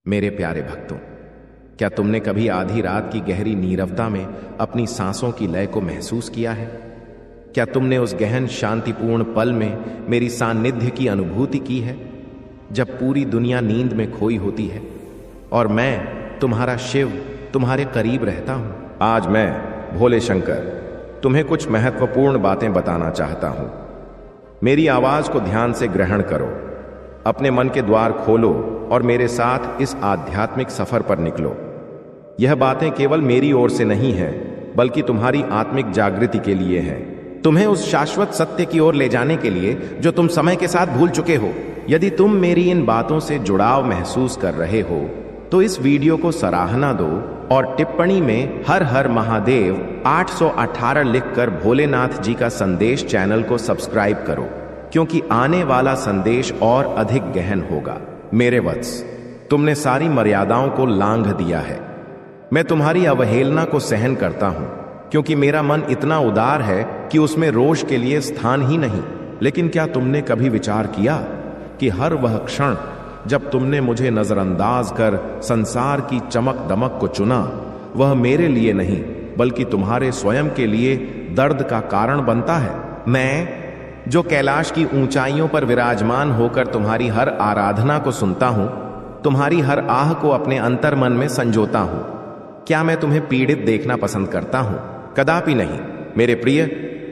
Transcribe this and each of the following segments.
मेरे प्यारे भक्तों, क्या तुमने कभी आधी रात की गहरी नीरवता में अपनी सांसों की लय को महसूस किया है? क्या तुमने उस गहन शांतिपूर्ण पल में मेरी सानिध्य की अनुभूति की है, जब पूरी दुनिया नींद में खोई होती है और मैं तुम्हारा शिव तुम्हारे करीब रहता हूं? आज मैं भोले शंकर तुम्हें कुछ महत्वपूर्ण बातें बताना चाहता हूं। मेरी आवाज को ध्यान से ग्रहण करो, अपने मन के द्वार खोलो और मेरे साथ इस आध्यात्मिक सफर पर निकलो। यह बातें केवल मेरी ओर से नहीं हैं, बल्कि तुम्हारी आत्मिक जागृति के लिए हैं, तुम्हें उस शाश्वत सत्य की ओर ले जाने के लिए जो तुम समय के साथ भूल चुके हो। यदि तुम मेरी इन बातों से जुड़ाव महसूस कर रहे हो तो इस वीडियो को सराहना दो और टिप्पणी में हर हर महादेव 818 लिखकर भोलेनाथ जी का संदेश चैनल को सब्सक्राइब करो, क्योंकि आने वाला संदेश और अधिक गहन होगा। मेरे वत्स, तुमने सारी मर्यादाओं को लांघ दिया है। मैं तुम्हारी अवहेलना को सहन करता हूं, क्योंकि मेरा मन इतना उदार है कि उसमें रोष के लिए स्थान ही नहीं। लेकिन क्या तुमने कभी विचार किया कि हर वह क्षण जब तुमने मुझे नजरअंदाज कर संसार की चमक दमक को चुना, वह मेरे लिए नहीं बल्कि तुम्हारे स्वयं के लिए दर्द का कारण बनता है? मैं जो कैलाश की ऊंचाइयों पर विराजमान होकर तुम्हारी हर आराधना को सुनता हूं, तुम्हारी हर आह को अपने अंतर मन में संजोता हूं, क्या मैं तुम्हें पीड़ित देखना पसंद करता हूं? कदापि नहीं मेरे प्रिय।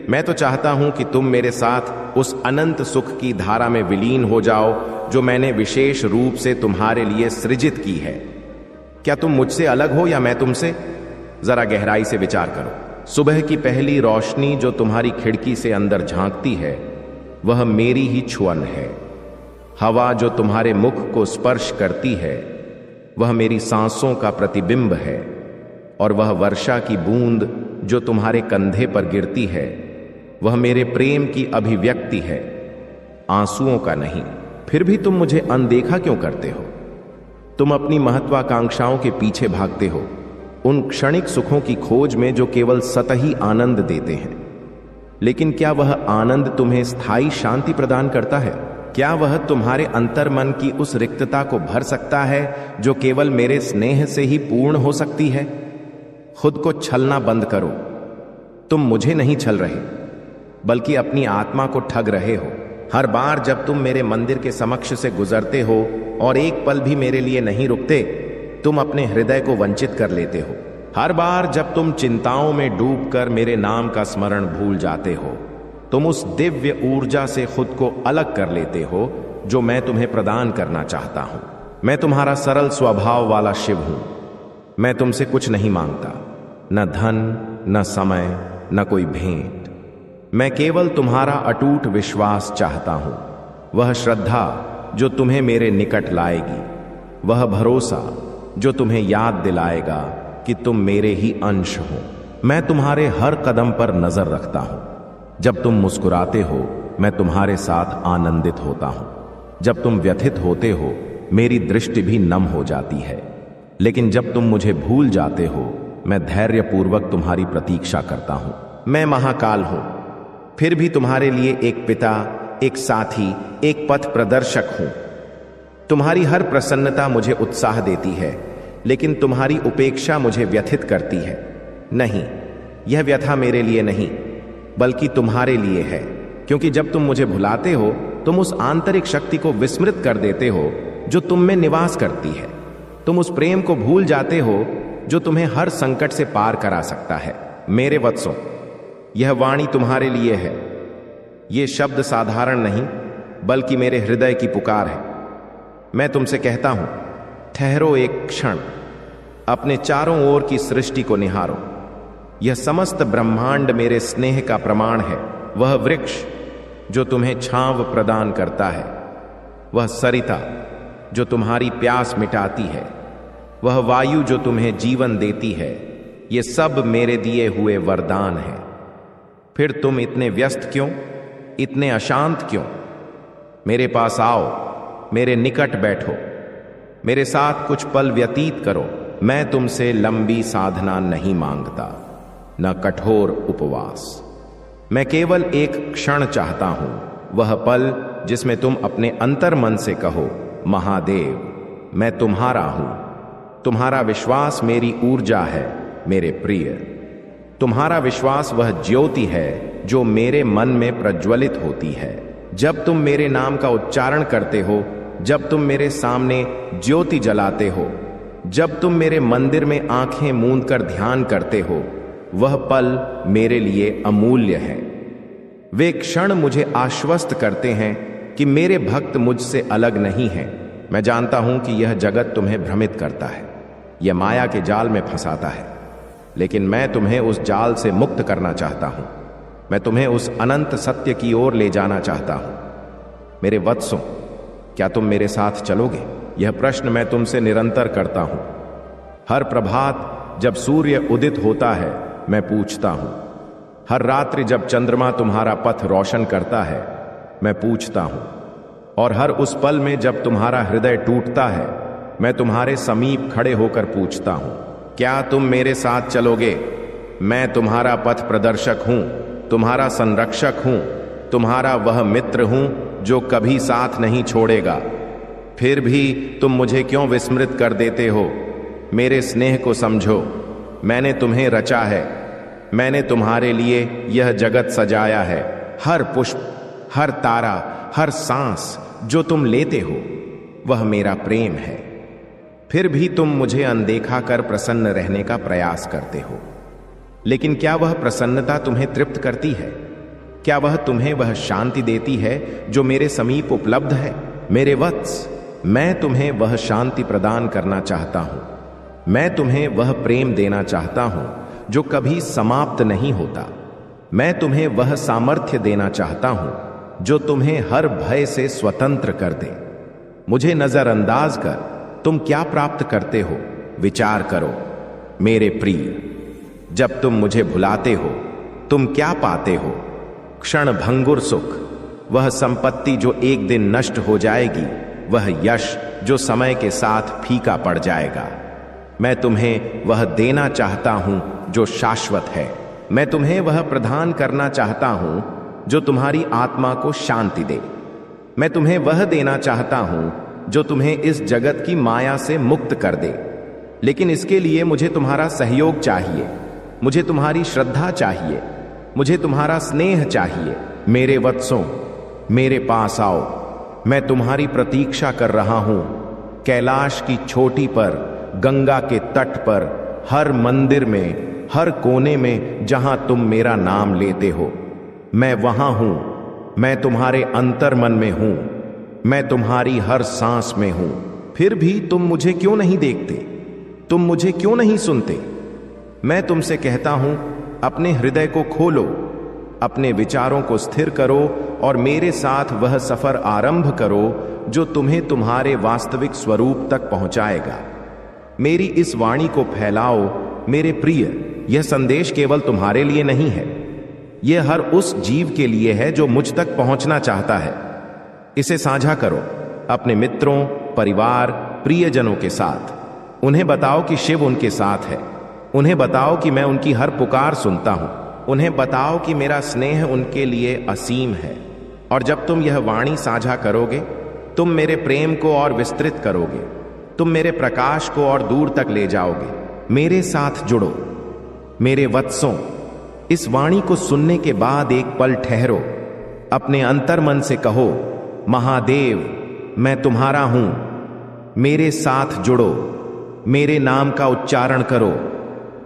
मैं तो चाहता हूं कि तुम मेरे साथ उस अनंत सुख की धारा में विलीन हो जाओ जो मैंने विशेष रूप से तुम्हारे लिए सृजित की है। क्या तुम मुझसे अलग हो या मैं तुमसे? जरा गहराई से विचार करो। सुबह की पहली रोशनी जो तुम्हारी खिड़की से अंदर झांकती है, वह मेरी ही छुअन है। हवा जो तुम्हारे मुख को स्पर्श करती है, वह मेरी सांसों का प्रतिबिंब है। और वह वर्षा की बूंद जो तुम्हारे कंधे पर गिरती है, वह मेरे प्रेम की अभिव्यक्ति है, आंसुओं का नहीं। फिर भी तुम मुझे अनदेखा क्यों करते हो? तुम अपनी महत्वाकांक्षाओं के पीछे भागते हो, उन क्षणिक सुखों की खोज में जो केवल सतही आनंद देते हैं। लेकिन क्या वह आनंद तुम्हें स्थायी शांति प्रदान करता है? क्या वह तुम्हारे अंतर मन की उस रिक्तता को भर सकता है जो केवल मेरे स्नेह से ही पूर्ण हो सकती है? खुद को छलना बंद करो। तुम मुझे नहीं छल रहे, बल्कि अपनी आत्मा को ठग रहे हो। हर बार जब तुम मेरे मंदिर के समक्ष से गुजरते हो और एक पल भी मेरे लिए नहीं रुकते, तुम अपने हृदय को वंचित कर लेते हो। हर बार जब तुम चिंताओं में डूबकर मेरे नाम का स्मरण भूल जाते हो, तुम उस दिव्य ऊर्जा से खुद को अलग कर लेते हो जो मैं तुम्हें प्रदान करना चाहता हूं। मैं तुम्हारा सरल स्वभाव वाला शिव हूं। मैं तुमसे कुछ नहीं मांगता, न धन, न समय, न कोई भेंट। मैं केवल तुम्हारा अटूट विश्वास चाहता हूं, वह श्रद्धा जो तुम्हें मेरे निकट लाएगी, वह भरोसा जो तुम्हें याद दिलाएगा कि तुम मेरे ही अंश हो। मैं तुम्हारे हर कदम पर नजर रखता हूं। जब तुम मुस्कुराते हो, मैं तुम्हारे साथ आनंदित होता हूं। जब तुम व्यथित होते हो, मेरी दृष्टि भी नम हो जाती है। लेकिन जब तुम मुझे भूल जाते हो, मैं धैर्यपूर्वक तुम्हारी प्रतीक्षा करता हूं। मैं महाकाल हूं, फिर भी तुम्हारे लिए एक पिता, एक साथी, एक पथ प्रदर्शक हूं। तुम्हारी हर प्रसन्नता मुझे उत्साह देती है, लेकिन तुम्हारी उपेक्षा मुझे व्यथित करती है। नहीं, यह व्यथा मेरे लिए नहीं, बल्कि तुम्हारे लिए है, क्योंकि जब तुम मुझे भुलाते हो, तुम उस आंतरिक शक्ति को विस्मृत कर देते हो जो तुम में निवास करती है। तुम उस प्रेम को भूल जाते हो जो तुम्हें हर संकट से पार करा सकता है। मेरे वत्सों, यह वाणी तुम्हारे लिए है। ये शब्द साधारण नहीं, बल्कि मेरे हृदय की पुकार है। मैं तुमसे कहता हूं, ठहरो एक क्षण, अपने चारों ओर की सृष्टि को निहारो। यह समस्त ब्रह्मांड मेरे स्नेह का प्रमाण है। वह वृक्ष जो तुम्हें छांव प्रदान करता है, वह सरिता जो तुम्हारी प्यास मिटाती है, वह वायु जो तुम्हें जीवन देती है, ये सब मेरे दिए हुए वरदान हैं। फिर तुम इतने व्यस्त क्यों, इतने अशांत क्यों? मेरे पास आओ, मेरे निकट बैठो, मेरे साथ कुछ पल व्यतीत करो। मैं तुमसे लंबी साधना नहीं मांगता, न कठोर उपवास। मैं केवल एक क्षण चाहता हूं, वह पल जिसमें तुम अपने अंतर मन से कहो, महादेव मैं तुम्हारा हूं। तुम्हारा विश्वास मेरी ऊर्जा है मेरे प्रिय। तुम्हारा विश्वास वह ज्योति है जो मेरे मन में प्रज्वलित होती है। जब तुम मेरे नाम का उच्चारण करते हो, जब तुम मेरे सामने ज्योति जलाते हो, जब तुम मेरे मंदिर में आंखें मूंद कर ध्यान करते हो, वह पल मेरे लिए अमूल्य है। वे क्षण मुझे आश्वस्त करते हैं कि मेरे भक्त मुझसे अलग नहीं हैं। मैं जानता हूं कि यह जगत तुम्हें भ्रमित करता है, यह माया के जाल में फंसाता है, लेकिन मैं तुम्हें उस जाल से मुक्त करना चाहता हूं। मैं तुम्हें उस अनंत सत्य की ओर ले जाना चाहता हूं। मेरे वत्सों, क्या तुम मेरे साथ चलोगे? यह प्रश्न मैं तुमसे निरंतर करता हूं। हर प्रभात जब सूर्य उदित होता है, मैं पूछता हूं। हर रात्रि जब चंद्रमा तुम्हारा पथ रोशन करता है, मैं पूछता हूं। और हर उस पल में जब तुम्हारा हृदय टूटता है, मैं तुम्हारे समीप खड़े होकर पूछता हूं, क्या तुम मेरे साथ चलोगे? मैं तुम्हारा पथ प्रदर्शक हूं, तुम्हारा संरक्षक हूं, तुम्हारा वह मित्र हूं जो कभी साथ नहीं छोड़ेगा। फिर भी तुम मुझे क्यों विस्मृत कर देते हो? मेरे स्नेह को समझो। मैंने तुम्हें रचा है, मैंने तुम्हारे लिए यह जगत सजाया है। हर पुष्प, हर तारा, हर सांस जो तुम लेते हो, वह मेरा प्रेम है। फिर भी तुम मुझे अनदेखा कर प्रसन्न रहने का प्रयास करते हो। लेकिन क्या वह प्रसन्नता तुम्हें तृप्त करती है? क्या वह तुम्हें वह शांति देती है जो मेरे समीप उपलब्ध है? मेरे वत्स, मैं तुम्हें वह शांति प्रदान करना चाहता हूं। मैं तुम्हें वह प्रेम देना चाहता हूं जो कभी समाप्त नहीं होता। मैं तुम्हें वह सामर्थ्य देना चाहता हूं जो तुम्हें हर भय से स्वतंत्र कर दे। मुझे नजरअंदाज कर तुम क्या प्राप्त करते हो, विचार करो मेरे प्रिय। जब तुम मुझे भुलाते हो, तुम क्या पाते हो? क्षण भंगुर सुख, वह संपत्ति जो एक दिन नष्ट हो जाएगी, वह यश जो समय के साथ फीका पड़ जाएगा। मैं तुम्हें वह देना चाहता हूं जो शाश्वत है। मैं तुम्हें वह प्रदान करना चाहता हूं जो तुम्हारी आत्मा को शांति दे। मैं तुम्हें वह देना चाहता हूं जो तुम्हें इस जगत की माया से मुक्त कर दे। लेकिन इसके लिए मुझे तुम्हारा सहयोग चाहिए, मुझे तुम्हारी श्रद्धा चाहिए, मुझे तुम्हारा स्नेह चाहिए। मेरे वत्सों, मेरे पास आओ। मैं तुम्हारी प्रतीक्षा कर रहा हूं। कैलाश की चोटी पर, गंगा के तट पर, हर मंदिर में, हर कोने में जहां तुम मेरा नाम लेते हो, मैं वहां हूं। मैं तुम्हारे अंतर्मन में हूं, मैं तुम्हारी हर सांस में हूं। फिर भी तुम मुझे क्यों नहीं देखते? तुम मुझे क्यों नहीं सुनते? मैं तुमसे कहता हूं, अपने हृदय को खोलो, अपने विचारों को स्थिर करो और मेरे साथ वह सफर आरंभ करो जो तुम्हें तुम्हारे वास्तविक स्वरूप तक पहुंचाएगा। मेरी इस वाणी को फैलाओ मेरे प्रिय। यह संदेश केवल तुम्हारे लिए नहीं है, यह हर उस जीव के लिए है जो मुझ तक पहुंचना चाहता है। इसे साझा करो अपने मित्रों, परिवार, प्रियजनों के साथ। उन्हें बताओ कि शिव उनके साथ है। उन्हें बताओ कि मैं उनकी हर पुकार सुनता हूं। उन्हें बताओ कि मेरा स्नेह उनके लिए असीम है। और जब तुम यह वाणी साझा करोगे, तुम मेरे प्रेम को और विस्तृत करोगे। तुम मेरे प्रकाश को और दूर तक ले जाओगे। मेरे साथ जुड़ो मेरे वत्सों। इस वाणी को सुनने के बाद एक पल ठहरो। अपने अंतर्मन से कहो, महादेव, मैं तुम्हारा हूं। मेरे साथ जुड़ो, मेरे नाम का उच्चारण करो,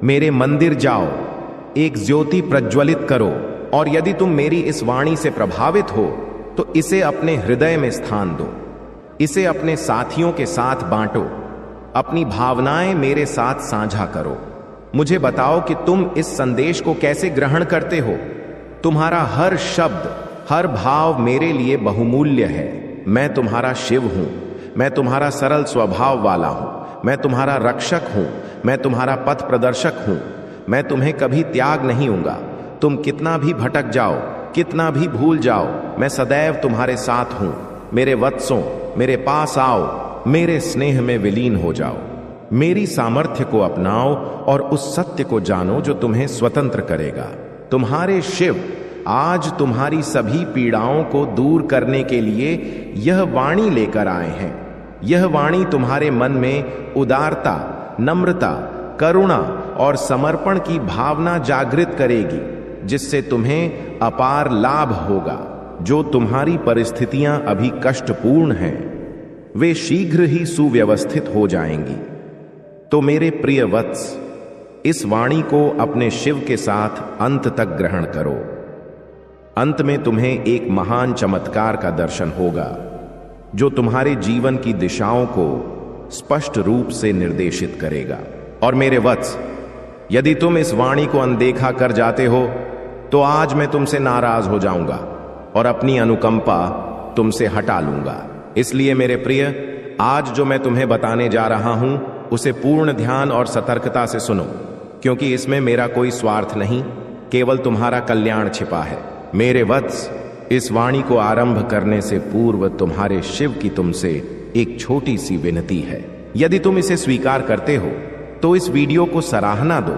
मेरे मंदिर जाओ, एक ज्योति प्रज्वलित करो। और यदि तुम मेरी इस वाणी से प्रभावित हो तो इसे अपने हृदय में स्थान दो। इसे अपने साथियों के साथ बांटो। अपनी भावनाएं मेरे साथ साझा करो। मुझे बताओ कि तुम इस संदेश को कैसे ग्रहण करते हो। तुम्हारा हर शब्द, हर भाव मेरे लिए बहुमूल्य है। मैं तुम्हारा शिव हूं। मैं तुम्हारा सरल स्वभाव वाला हूं। मैं तुम्हारा रक्षक हूं। मैं तुम्हारा पथ प्रदर्शक हूं। मैं तुम्हें कभी त्याग नहीं दूंगा। तुम कितना भी भटक जाओ, कितना भी भूल जाओ, मैं सदैव तुम्हारे साथ हूं। मेरे वत्सों, मेरे पास आओ, मेरे स्नेह में विलीन हो जाओ। मेरी सामर्थ्य को अपनाओ और उस सत्य को जानो जो तुम्हें स्वतंत्र करेगा। तुम्हारे शिव आज तुम्हारी सभी पीड़ाओं को दूर करने के लिए यह वाणी लेकर आए हैं। यह वाणी तुम्हारे मन में उदारता, नम्रता, करुणा और समर्पण की भावना जागृत करेगी, जिससे तुम्हें अपार लाभ होगा। जो तुम्हारी परिस्थितियां अभी कष्टपूर्ण हैं, वे शीघ्र ही सुव्यवस्थित हो जाएंगी। तो मेरे प्रिय वत्स, इस वाणी को अपने शिव के साथ अंत तक ग्रहण करो। अंत में तुम्हें एक महान चमत्कार का दर्शन होगा, जो तुम्हारे जीवन की दिशाओं को स्पष्ट रूप से निर्देशित करेगा। और मेरे वत्स, यदि तुम इस वाणी को अनदेखा कर जाते हो, तो आज मैं तुमसे नाराज हो जाऊंगा और अपनी अनुकंपा तुमसे हटा लूंगा। इसलिए मेरे प्रिय, आज जो मैं तुम्हें बताने जा रहा हूं, उसे पूर्ण ध्यान और सतर्कता से सुनो, क्योंकि इसमें मेरा कोई स्वार्थ नहीं, केवल तुम्हारा कल्याण छिपा है। मेरे वत्स, इस वाणी को आरंभ करने से पूर्व तुम्हारे शिव की तुमसे एक छोटी सी विनती है। यदि तुम इसे स्वीकार करते हो, तो इस वीडियो को सराहना दो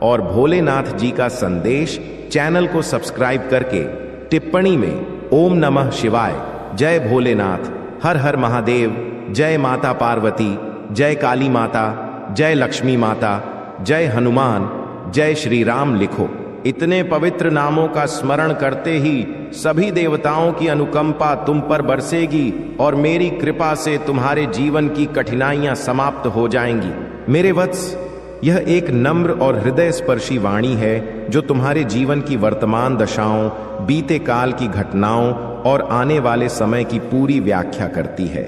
और भोलेनाथ जी का संदेश चैनल को सब्सक्राइब करके टिप्पणी में ओम नमः शिवाय, जय भोलेनाथ, हर हर महादेव, जय माता पार्वती, जय काली माता, जय लक्ष्मी माता, जय हनुमान, जय श्री राम लिखो। इतने पवित्र नामों का स्मरण करते ही सभी देवताओं की अनुकंपा तुम पर बरसेगी और मेरी कृपा से तुम्हारे जीवन की कठिनाइयां समाप्त हो जाएंगी। मेरे वत्स, यह एक नम्र और हृदय स्पर्शी वाणी है, जो तुम्हारे जीवन की वर्तमान दशाओं, बीते काल की घटनाओं और आने वाले समय की पूरी व्याख्या करती है।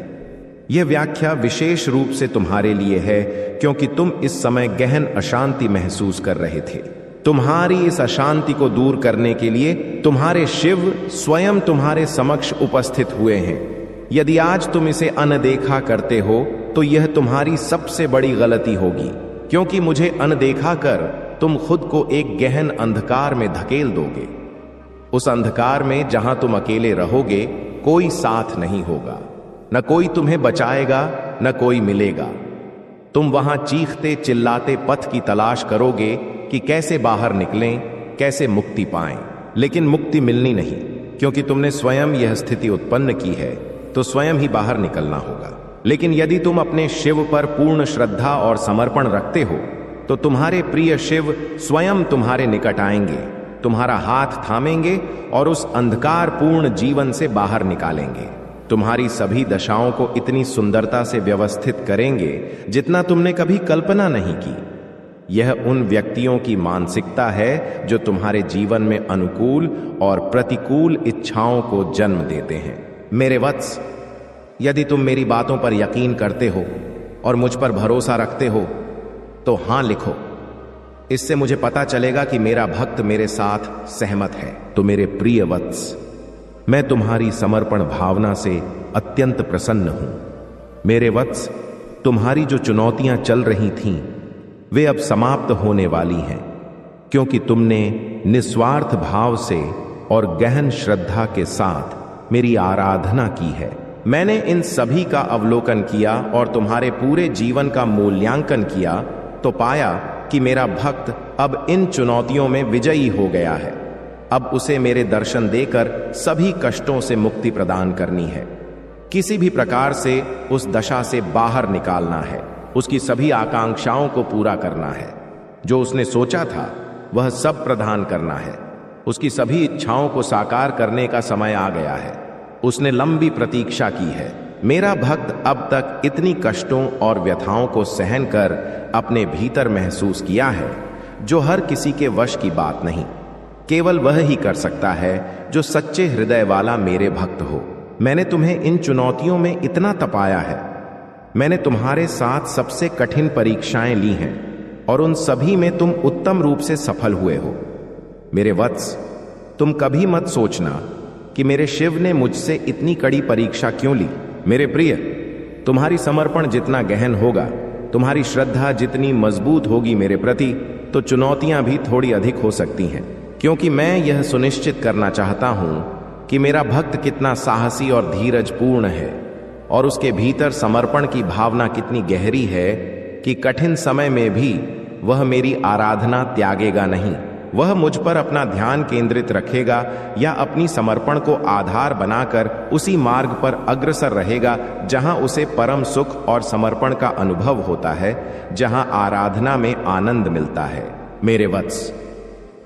यह व्याख्या विशेष रूप से तुम्हारे लिए है, क्योंकि तुम इस समय गहन अशांति महसूस कर रहे थे। तुम्हारी इस अशांति को दूर करने के लिए तुम्हारे शिव स्वयं तुम्हारे समक्ष उपस्थित हुए हैं। यदि आज तुम इसे अनदेखा करते हो, तो यह तुम्हारी सबसे बड़ी गलती होगी, क्योंकि मुझे अनदेखा कर तुम खुद को एक गहन अंधकार में धकेल दोगे। उस अंधकार में जहां तुम अकेले रहोगे, कोई साथ नहीं होगा, न कोई तुम्हें बचाएगा, न कोई मिलेगा। तुम वहां चीखते चिल्लाते पथ की तलाश करोगे कि कैसे बाहर निकलें, कैसे मुक्ति पाएं, लेकिन मुक्ति मिलनी नहीं, क्योंकि तुमने स्वयं यह स्थिति उत्पन्न की है, तो स्वयं ही बाहर निकलना होगा। लेकिन यदि तुम अपने शिव पर पूर्ण श्रद्धा और समर्पण रखते हो, तो तुम्हारे प्रिय शिव स्वयं तुम्हारे निकट आएंगे, तुम्हारा हाथ थामेंगे और उस अंधकारपूर्ण जीवन से बाहर निकालेंगे। तुम्हारी सभी दशाओं को इतनी सुंदरता से व्यवस्थित करेंगे जितना तुमने कभी कल्पना नहीं की। यह उन व्यक्तियों की मानसिकता है जो तुम्हारे जीवन में अनुकूल और प्रतिकूल इच्छाओं को जन्म देते हैं। मेरे वत्स, यदि तुम मेरी बातों पर यकीन करते हो और मुझ पर भरोसा रखते हो, तो हां लिखो। इससे मुझे पता चलेगा कि मेरा भक्त मेरे साथ सहमत है। तो मेरे प्रिय वत्स, मैं तुम्हारी समर्पण भावना से अत्यंत प्रसन्न हूं। मेरे वत्स, तुम्हारी जो चुनौतियां चल रही थीं, वे अब समाप्त होने वाली हैं, क्योंकि तुमने निस्वार्थ भाव से और गहन श्रद्धा के साथ मेरी आराधना की है। मैंने इन सभी का अवलोकन किया और तुम्हारे पूरे जीवन का मूल्यांकन किया, तो पाया कि मेरा भक्त अब इन चुनौतियों में विजयी हो गया है। अब उसे मेरे दर्शन देकर सभी कष्टों से मुक्ति प्रदान करनी है, किसी भी प्रकार से उस दशा से बाहर निकालना है, उसकी सभी आकांक्षाओं को पूरा करना है। जो उसने सोचा था वह सब प्रदान करना है। उसकी सभी इच्छाओं को साकार करने का समय आ गया है। उसने लंबी प्रतीक्षा की है। मेरा भक्त अब तक इतनी कष्टों और व्यथाओं को सहन कर अपने भीतर महसूस किया है, जो हर किसी के वश की बात नहीं। केवल वह ही कर सकता है जो सच्चे हृदय वाला मेरे भक्त हो। मैंने तुम्हें इन चुनौतियों में इतना तपाया है। मैंने तुम्हारे साथ सबसे कठिन परीक्षाएं ली हैं और उन सभी में तुम उत्तम रूप से सफल हुए हो। मेरे वत्स, तुम कभी मत सोचना कि मेरे शिव ने मुझसे इतनी कड़ी परीक्षा क्यों ली। मेरे प्रिय, तुम्हारी समर्पण जितना गहन होगा, तुम्हारी श्रद्धा जितनी मजबूत होगी मेरे प्रति, तो चुनौतियां भी थोड़ी अधिक हो सकती हैं, क्योंकि मैं यह सुनिश्चित करना चाहता हूं कि मेरा भक्त कितना साहसी और धीरजपूर्ण है और उसके भीतर समर्पण की भावना कितनी गहरी है कि कठिन समय में भी वह मेरी आराधना त्यागेगा नहीं। वह मुझ पर अपना ध्यान केंद्रित रखेगा या अपनी समर्पण को आधार बनाकर उसी मार्ग पर अग्रसर रहेगा जहां उसे परम सुख और समर्पण का अनुभव होता है, जहां आराधना में आनंद मिलता है। मेरे वत्स,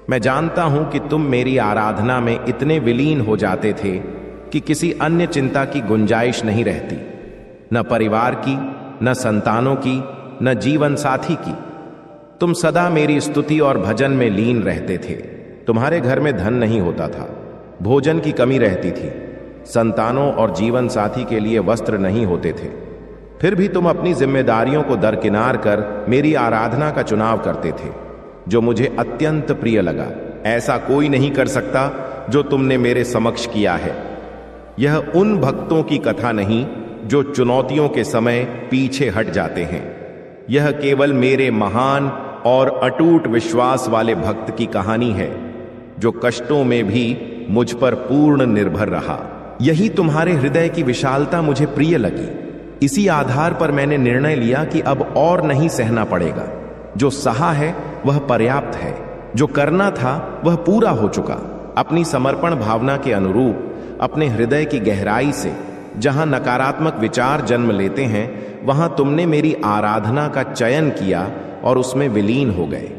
मैं जानता हूं कि तुम मेरी आराधना में इतने विलीन हो जाते थे कि किसी अन्य चिंता की गुंजाइश नहीं रहती, न परिवार की, न संतानों की, न जीवन साथी की। तुम सदा मेरी स्तुति और भजन में लीन रहते थे। तुम्हारे घर में धन नहीं होता था, भोजन की कमी रहती थी, संतानों और जीवन साथी के लिए वस्त्र नहीं होते थे। फिर भी तुम अपनी जिम्मेदारियों को दरकिनार कर मेरी आराधना का चुनाव करते थे, जो मुझे अत्यंत प्रिय लगा। ऐसा कोई नहीं कर सकता जो तुमने मेरे समक्ष किया है। यह उन भक्तों की कथा नहीं जो चुनौतियों के समय पीछे हट जाते हैं। यह केवल मेरे महान और अटूट विश्वास वाले भक्त की कहानी है, जो कष्टों में भी मुझ पर पूर्ण निर्भर रहा। यही तुम्हारे हृदय की विशालता मुझे प्रिय लगी। इसी आधार पर मैंने निर्णय लिया कि अब और नहीं सहना पड़ेगा। जो सहा है वह पर्याप्त है, जो करना था वह पूरा हो चुका। अपनी समर्पण भावना के अनुरूप अपने हृदय की गहराई से जहां नकारात्मक विचार जन्म लेते हैं, वहां तुमने मेरी आराधना का चयन किया और उसमें विलीन हो गए।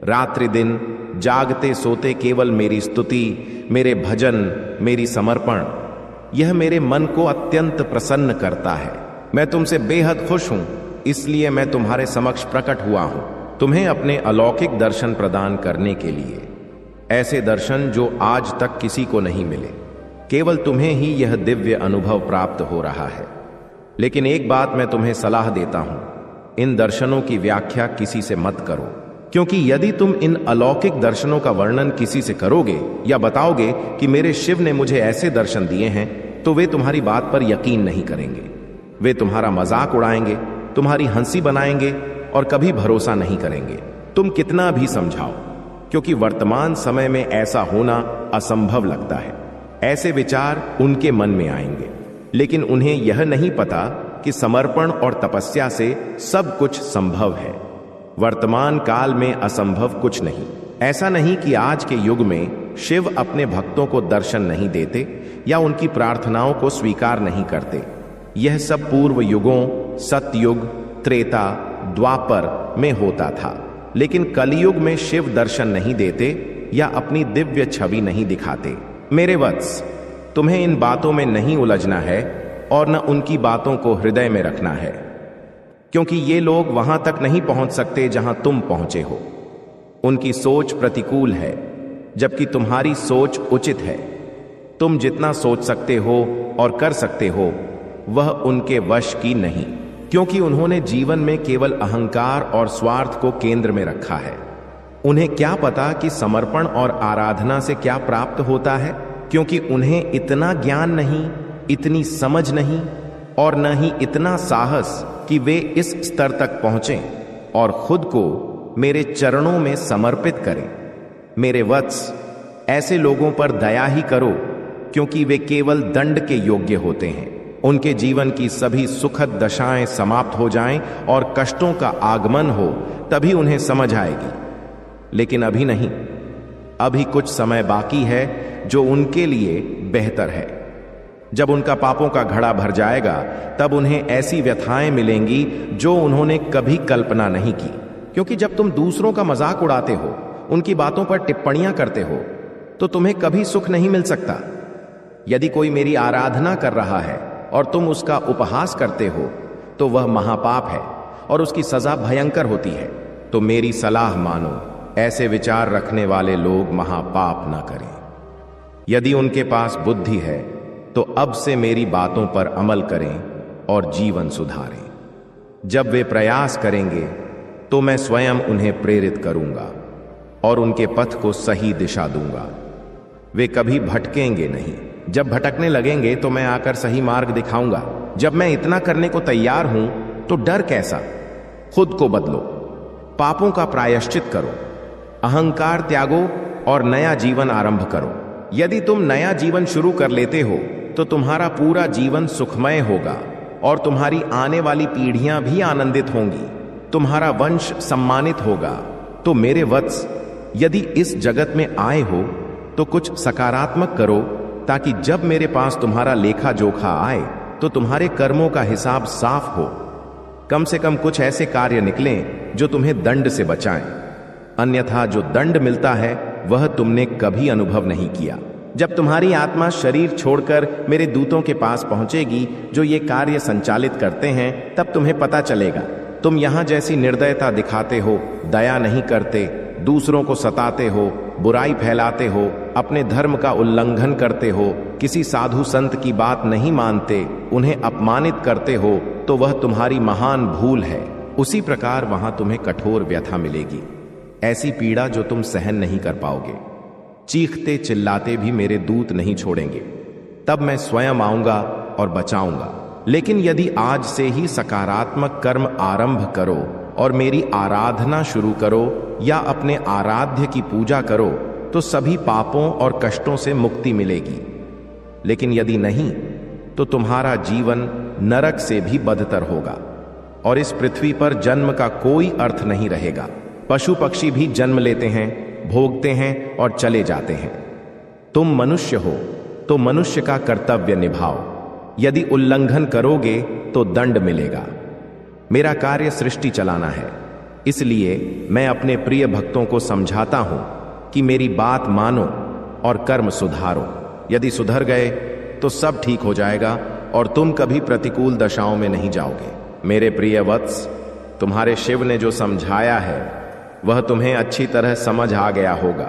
रात्रि दिन जागते सोते केवल मेरी स्तुति, मेरे भजन, मेरी समर्पण, यह मेरे मन को अत्यंत प्रसन्न करता है। मैं तुमसे बेहद खुश हूं, इसलिए मैं तुम्हारे समक्ष प्रकट हुआ हूं, तुम्हें अपने अलौकिक दर्शन प्रदान करने के लिए। ऐसे दर्शन जो आज तक किसी को नहीं मिले, केवल तुम्हें ही यह दिव्य अनुभव प्राप्त हो रहा है। लेकिन एक बात मैं तुम्हें सलाह देता हूं, इन दर्शनों की व्याख्या किसी से मत करो, क्योंकि यदि तुम इन अलौकिक दर्शनों का वर्णन किसी से करोगे या बताओगे कि मेरे शिव ने मुझे ऐसे दर्शन दिए हैं, तो वे तुम्हारी बात पर यकीन नहीं करेंगे। वे तुम्हारा मजाक उड़ाएंगे, तुम्हारी हंसी बनाएंगे और कभी भरोसा नहीं करेंगे, तुम कितना भी समझाओ, क्योंकि वर्तमान समय में ऐसा होना असंभव लगता है। ऐसे विचार उनके मन में आएंगे, लेकिन उन्हें यह नहीं पता कि समर्पण और तपस्या से सब कुछ संभव है। वर्तमान काल में असंभव कुछ नहीं। ऐसा नहीं कि आज के युग में शिव अपने भक्तों को दर्शन नहीं देते या उनकी प्रार्थनाओं को स्वीकार नहीं करते। यह सब पूर्व युगों, सतयुग, त्रेता, द्वापर में होता था, लेकिन कलयुग में शिव दर्शन नहीं देते या अपनी दिव्य छवि नहीं दिखाते। मेरे वत्स, तुम्हें इन बातों में नहीं उलझना है और न उनकी बातों को हृदय में रखना है, क्योंकि ये लोग वहां तक नहीं पहुंच सकते जहां तुम पहुंचे हो। उनकी सोच प्रतिकूल है, जबकि तुम्हारी सोच उचित है। तुम जितना सोच सकते हो और कर सकते हो, वह उनके वश की नहीं, क्योंकि उन्होंने जीवन में केवल अहंकार और स्वार्थ को केंद्र में रखा है। उन्हें क्या पता कि समर्पण और आराधना से क्या प्राप्त होता है, क्योंकि उन्हें इतना ज्ञान नहीं, इतनी समझ नहीं और न ही इतना साहस कि वे इस स्तर तक पहुंचें और खुद को मेरे चरणों में समर्पित करें। मेरे वत्स, ऐसे लोगों पर दया ही करो, क्योंकि वे केवल दंड के योग्य होते हैं। उनके जीवन की सभी सुखद दशाएं समाप्त हो जाएं और कष्टों का आगमन हो, तभी उन्हें समझ आएगी। लेकिन अभी नहीं। अभी कुछ समय बाकी है जो उनके लिए बेहतर है। जब उनका पापों का घड़ा भर जाएगा, तब उन्हें ऐसी व्यथाएं मिलेंगी जो उन्होंने कभी कल्पना नहीं की। क्योंकि जब तुम दूसरों का मजाक उड़ाते हो, उनकी बातों पर टिप्पणियां करते हो, तो तुम्हें कभी सुख नहीं मिल सकता। यदि कोई मेरी आराधना कर रहा है और तुम उसका उपहास करते हो, तो वह महापाप है और उसकी सजा भयंकर होती है। तो मेरी सलाह मानो, ऐसे विचार रखने वाले लोग महापाप न करें। यदि उनके पास बुद्धि है, तो अब से मेरी बातों पर अमल करें और जीवन सुधारें। जब वे प्रयास करेंगे, तो मैं स्वयं उन्हें प्रेरित करूंगा और उनके पथ को सही दिशा दूंगा। वे कभी भटकेंगे नहीं। जब भटकने लगेंगे, तो मैं आकर सही मार्ग दिखाऊंगा। जब मैं इतना करने को तैयार हूं, तो डर कैसा? खुद को बदलो, पापों का प्रायश्चित करो, अहंकार त्यागो और नया जीवन आरंभ करो। यदि तुम नया जीवन शुरू कर लेते हो, तो तुम्हारा पूरा जीवन सुखमय होगा और तुम्हारी आने वाली पीढ़ियां भी आनंदित होंगी। तुम्हारा वंश सम्मानित होगा। तो मेरे वत्स, यदि इस जगत में आए हो तो कुछ सकारात्मक करो, ताकि जब मेरे पास तुम्हारा लेखा जोखा आए तो तुम्हारे कर्मों का हिसाब साफ हो। कम से कम कुछ ऐसे कार्य निकलें जो तुम्हें दंड से बचाएं, अन्यथा जो दंड मिलता है वह तुमने कभी अनुभव नहीं किया। जब तुम्हारी आत्मा शरीर छोड़कर मेरे दूतों के पास पहुंचेगी जो ये कार्य संचालित करते हैं, तब तुम्हें पता चलेगा। तुम यहां जैसी निर्दयता दिखाते हो, दया नहीं करते, दूसरों को सताते हो, बुराई फैलाते हो, अपने धर्म का उल्लंघन करते हो, किसी साधु संत की बात नहीं मानते, उन्हें अपमानित करते हो, तो वह तुम्हारी महान भूल है। उसी प्रकार वहां तुम्हें कठोर व्यथा मिलेगी, ऐसी पीड़ा जो तुम सहन नहीं कर पाओगे। चीखते चिल्लाते भी मेरे दूत नहीं छोड़ेंगे। तब मैं स्वयं आऊंगा और बचाऊंगा। लेकिन यदि आज से ही सकारात्मक कर्म आरंभ करो और मेरी आराधना शुरू करो या अपने आराध्य की पूजा करो, तो सभी पापों और कष्टों से मुक्ति मिलेगी। लेकिन यदि नहीं, तो तुम्हारा जीवन नरक से भी बदतर होगा और इस पृथ्वी पर जन्म का कोई अर्थ नहीं रहेगा। पशु पक्षी भी जन्म लेते हैं, भोगते हैं और चले जाते हैं। तुम मनुष्य हो तो मनुष्य का कर्तव्य निभाओ। यदि उल्लंघन करोगे तो दंड मिलेगा। मेरा कार्य सृष्टि चलाना है, इसलिए मैं अपने प्रिय भक्तों को समझाता हूं कि मेरी बात मानो और कर्म सुधारो। यदि सुधर गए तो सब ठीक हो जाएगा और तुम कभी प्रतिकूल दशाओं में नहीं जाओगे। मेरे प्रिय वत्स, तुम्हारे शिव ने जो समझाया है वह तुम्हें अच्छी तरह समझ आ गया होगा।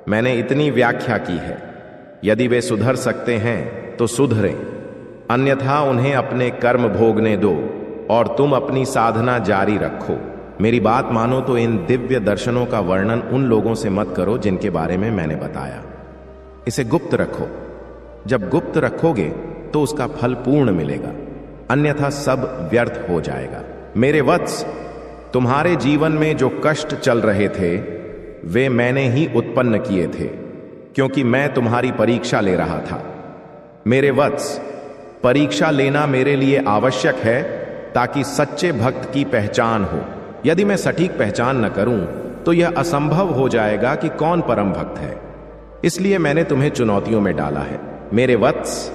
मैंने इतनी व्याख्या की है। यदि वे सुधर सकते हैं तो सुधरें, अन्यथा उन्हें अपने कर्म भोगने दो और तुम अपनी साधना जारी रखो। मेरी बात मानो तो इन दिव्य दर्शनों का वर्णन उन लोगों से मत करो जिनके बारे में मैंने बताया। इसे गुप्त रखो। जब गुप्त रखोगे तो उसका फल पूर्ण मिलेगा, अन्यथा सब व्यर्थ हो जाएगा। मेरे वत्स, तुम्हारे जीवन में जो कष्ट चल रहे थे वे मैंने ही उत्पन्न किए थे, क्योंकि मैं तुम्हारी परीक्षा ले रहा था। मेरे वत्स, परीक्षा लेना मेरे लिए आवश्यक है ताकि सच्चे भक्त की पहचान हो। यदि मैं सटीक पहचान न करूं तो यह असंभव हो जाएगा कि कौन परम भक्त है। इसलिए मैंने तुम्हें चुनौतियों में डाला है। मेरे वत्स,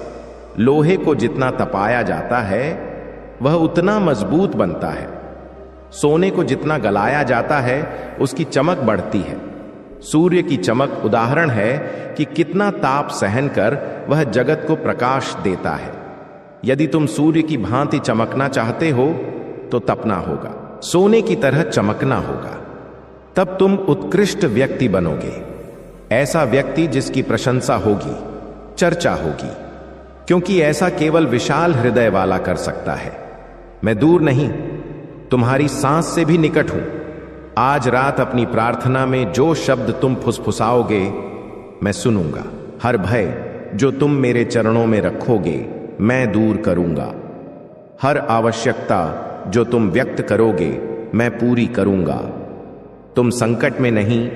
लोहे को जितना तपाया जाता है वह उतना मजबूत बनता है। सोने को जितना गलाया जाता है उसकी चमक बढ़ती है। सूर्य की चमक उदाहरण है कि कितना ताप सहन कर वह जगत को प्रकाश देता है। यदि तुम सूर्य की भांति चमकना चाहते हो तो तपना होगा, सोने की तरह चमकना होगा। तब तुम उत्कृष्ट व्यक्ति बनोगे, ऐसा व्यक्ति जिसकी प्रशंसा होगी, चर्चा होगी, क्योंकि ऐसा केवल विशाल हृदय वाला कर सकता है। मैं दूर नहीं, तुम्हारी सांस से भी निकट हूं। आज रात अपनी प्रार्थना में जो शब्द तुम फुसफुसाओगे मैं सुनूंगा। हर भय जो तुम मेरे चरणों में रखोगे मैं दूर करूंगा। हर आवश्यकता जो तुम व्यक्त करोगे मैं पूरी करूंगा। तुम संकट में नहीं,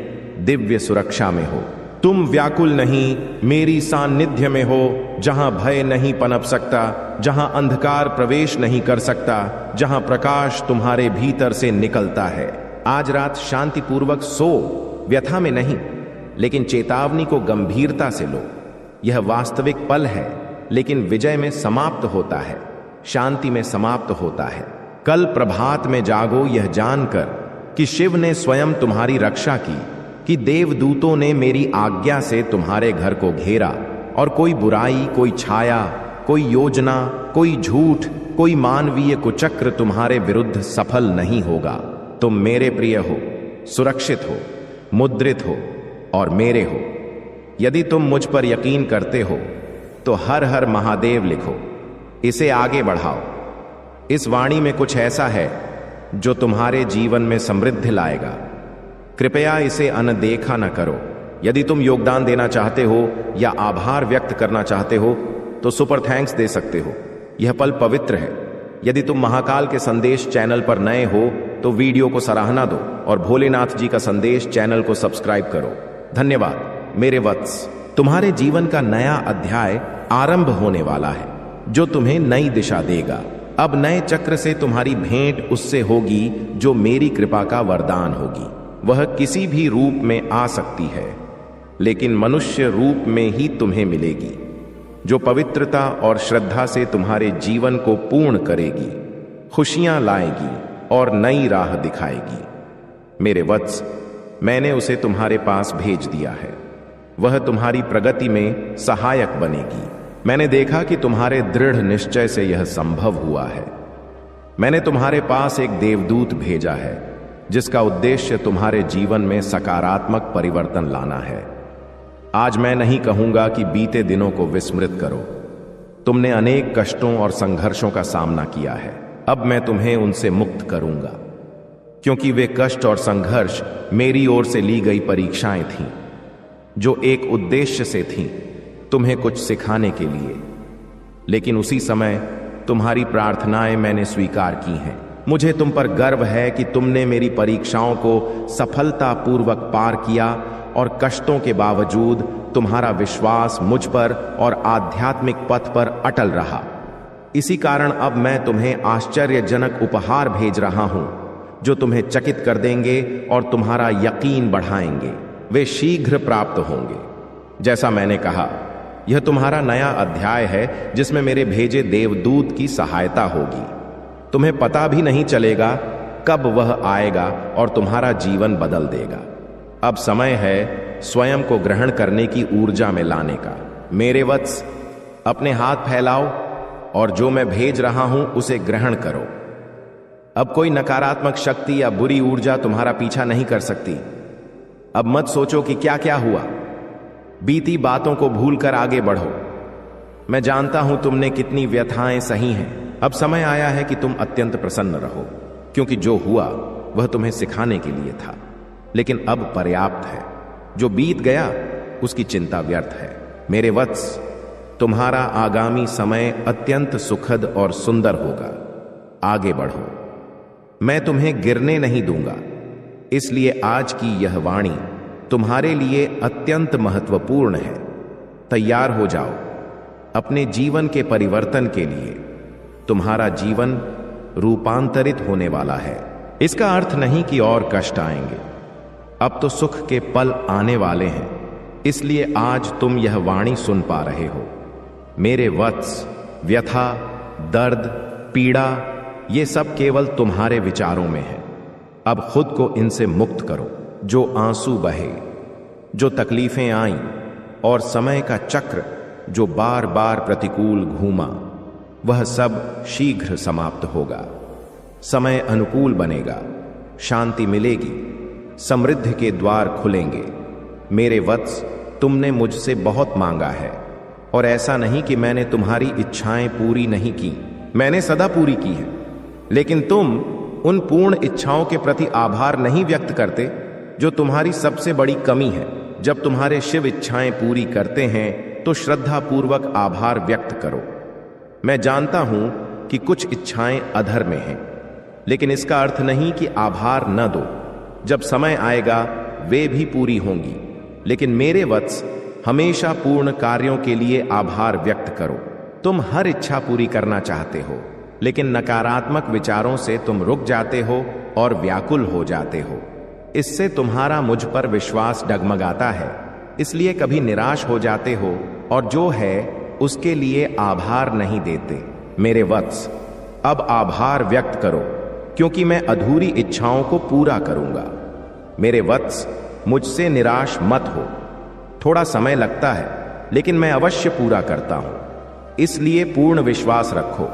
दिव्य सुरक्षा में हो। तुम व्याकुल नहीं, मेरी सान्निध्य में हो, जहां भय नहीं पनप सकता, जहां अंधकार प्रवेश नहीं कर सकता, जहां प्रकाश तुम्हारे भीतर से निकलता है। आज रात शांतिपूर्वक सो, व्यथा में नहीं, लेकिन चेतावनी को गंभीरता से लो। यह वास्तविक पल है, लेकिन विजय में समाप्त होता है, शांति में समाप्त होता है। कल प्रभात में जागो यह जानकर कि शिव ने स्वयं तुम्हारी रक्षा की, कि देवदूतों ने मेरी आज्ञा से तुम्हारे घर को घेरा और कोई बुराई, कोई छाया, कोई योजना, कोई झूठ, कोई मानवीय कुचक्र तुम्हारे विरुद्ध सफल नहीं होगा। तुम मेरे प्रिय हो, सुरक्षित हो, मुद्रित हो और मेरे हो। यदि तुम मुझ पर यकीन करते हो तो हर हर महादेव लिखो, इसे आगे बढ़ाओ। इस वाणी में कुछ ऐसा है जो तुम्हारे जीवन में समृद्धि लाएगा। कृपया इसे अनदेखा न करो। यदि तुम योगदान देना चाहते हो या आभार व्यक्त करना चाहते हो तो सुपर थैंक्स दे सकते हो। यह पल पवित्र है। यदि तुम महाकाल के संदेश चैनल पर नए हो तो वीडियो को सराहना दो और भोलेनाथ जी का संदेश चैनल को सब्सक्राइब करो। धन्यवाद मेरे वत्स। तुम्हारे जीवन का नया अध्याय आरंभ होने वाला है जो तुम्हें नई दिशा देगा। अब नए चक्र से तुम्हारी भेंट उससे होगी जो मेरी कृपा का वरदान होगी। वह किसी भी रूप में आ सकती है, लेकिन मनुष्य रूप में ही तुम्हें मिलेगी, जो पवित्रता और श्रद्धा से तुम्हारे जीवन को पूर्ण करेगी, खुशियां लाएगी और नई राह दिखाएगी। मेरे वत्स, मैंने उसे तुम्हारे पास भेज दिया है। वह तुम्हारी प्रगति में सहायक बनेगी। मैंने देखा कि तुम्हारे दृढ़ निश्चय से यह संभव हुआ है। मैंने तुम्हारे पास एक देवदूत भेजा है, जिसका उद्देश्य तुम्हारे जीवन में सकारात्मक परिवर्तन लाना है। आज मैं नहीं कहूंगा कि बीते दिनों को विस्मृत करो। तुमने अनेक कष्टों और संघर्षों का सामना किया है। अब मैं तुम्हें उनसे मुक्त करूंगा, क्योंकि वे कष्ट और संघर्ष मेरी ओर से ली गई परीक्षाएं थीं, जो एक उद्देश्य से थीं, तुम्हें कुछ सिखाने के लिए। लेकिन उसी समय तुम्हारी प्रार्थनाएं मैंने स्वीकार की हैं। मुझे तुम पर गर्व है कि तुमने मेरी परीक्षाओं को सफलतापूर्वक पार किया और कष्टों के बावजूद तुम्हारा विश्वास मुझ पर और आध्यात्मिक पथ पर अटल रहा। इसी कारण अब मैं तुम्हें आश्चर्यजनक उपहार भेज रहा हूं, जो तुम्हें चकित कर देंगे और तुम्हारा यकीन बढ़ाएंगे। वे शीघ्र प्राप्त होंगे। जैसा मैंने कहा, यह तुम्हारा नया अध्याय है, जिसमें मेरे भेजे देवदूत की सहायता होगी। तुम्हें पता भी नहीं चलेगा कब वह आएगा और तुम्हारा जीवन बदल देगा। अब समय है स्वयं को ग्रहण करने की ऊर्जा में लाने का। मेरे वत्स, अपने हाथ फैलाओ और जो मैं भेज रहा हूं उसे ग्रहण करो। अब कोई नकारात्मक शक्ति या बुरी ऊर्जा तुम्हारा पीछा नहीं कर सकती। अब मत सोचो कि क्या क्या हुआ। बीती बातों को भूलकर आगे बढ़ो। मैं जानता हूं तुमने कितनी व्यथाएं सही हैं। अब समय आया है कि तुम अत्यंत प्रसन्न रहो, क्योंकि जो हुआ वह तुम्हें सिखाने के लिए था, लेकिन अब पर्याप्त है। जो बीत गया उसकी चिंता व्यर्थ है। मेरे वत्स, तुम्हारा आगामी समय अत्यंत सुखद और सुंदर होगा। आगे बढ़ो। मैं तुम्हें गिरने नहीं दूंगा। इसलिए आज की यह वाणी तुम्हारे लिए अत्यंत महत्वपूर्ण है। तैयार हो जाओ अपने जीवन के परिवर्तन के लिए। तुम्हारा जीवन रूपांतरित होने वाला है। इसका अर्थ नहीं कि और कष्ट आएंगे। अब तो सुख के पल आने वाले हैं। इसलिए आज तुम यह वाणी सुन पा रहे हो। मेरे वत्स, व्यथा, दर्द, पीड़ा, ये सब केवल तुम्हारे विचारों में है। अब खुद को इनसे मुक्त करो। जो आंसू बहे, जो तकलीफें आईं और समय का चक्र जो बार बार प्रतिकूल घूमा, वह सब शीघ्र समाप्त होगा। समय अनुकूल बनेगा, शांति मिलेगी, समृद्धि के द्वार खुलेंगे। मेरे वत्स, तुमने मुझसे बहुत मांगा है, और ऐसा नहीं कि मैंने तुम्हारी इच्छाएं पूरी नहीं की। मैंने सदा पूरी की है। लेकिन तुम उन पूर्ण इच्छाओं के प्रति आभार नहीं व्यक्त करते, जो तुम्हारी सबसे बड़ी कमी है। जब तुम्हारे शिव इच्छाएं पूरी करते हैं तो श्रद्धा पूर्वक आभार व्यक्त करो। मैं जानता हूं कि कुछ इच्छाएं अधर में हैं, लेकिन इसका अर्थ नहीं कि आभार न दो। जब समय आएगा वे भी पूरी होंगी। लेकिन मेरे वत्स, हमेशा पूर्ण कार्यों के लिए आभार व्यक्त करो। तुम हर इच्छा पूरी करना चाहते हो, लेकिन नकारात्मक विचारों से तुम रुक जाते हो और व्याकुल हो जाते हो। इससे तुम्हारा मुझ पर विश्वास डगमगाता है। इसलिए कभी निराश हो जाते हो और जो है उसके लिए आभार नहीं देते। मेरे वत्स, अब आभार व्यक्त करो, क्योंकि मैं अधूरी इच्छाओं को पूरा करूंगा। मेरे वत्स, मुझसे निराश मत हो। थोड़ा समय लगता है, लेकिन मैं अवश्य पूरा करता हूं। इसलिए पूर्ण विश्वास रखो।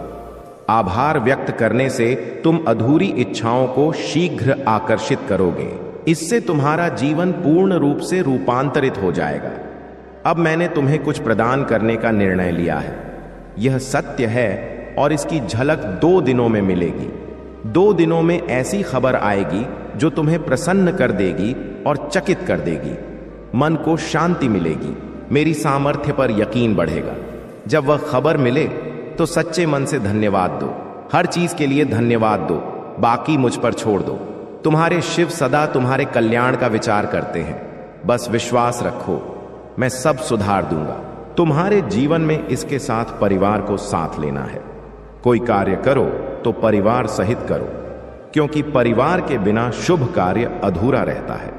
आभार व्यक्त करने से तुम अधूरी इच्छाओं को शीघ्र आकर्षित करोगे। इससे तुम्हारा जीवन पूर्ण रूप से रूपांतरित हो जाएगा। अब मैंने तुम्हें कुछ प्रदान करने का निर्णय लिया है। यह सत्य है और इसकी झलक 2 दिनों में मिलेगी। 2 दिनों में ऐसी खबर आएगी जो तुम्हें प्रसन्न कर देगी और चकित कर देगी। मन को शांति मिलेगी। मेरी सामर्थ्य पर यकीन बढ़ेगा। जब वह खबर मिले तो सच्चे मन से धन्यवाद दो। हर चीज के लिए धन्यवाद दो, बाकी मुझ पर छोड़ दो। तुम्हारे शिव सदा तुम्हारे कल्याण का विचार करते हैं। बस विश्वास रखो, मैं सब सुधार दूंगा। तुम्हारे जीवन में इसके साथ परिवार को साथ लेना है। कोई कार्य करो तो परिवार सहित करो, क्योंकि परिवार के बिना शुभ कार्य अधूरा रहता है।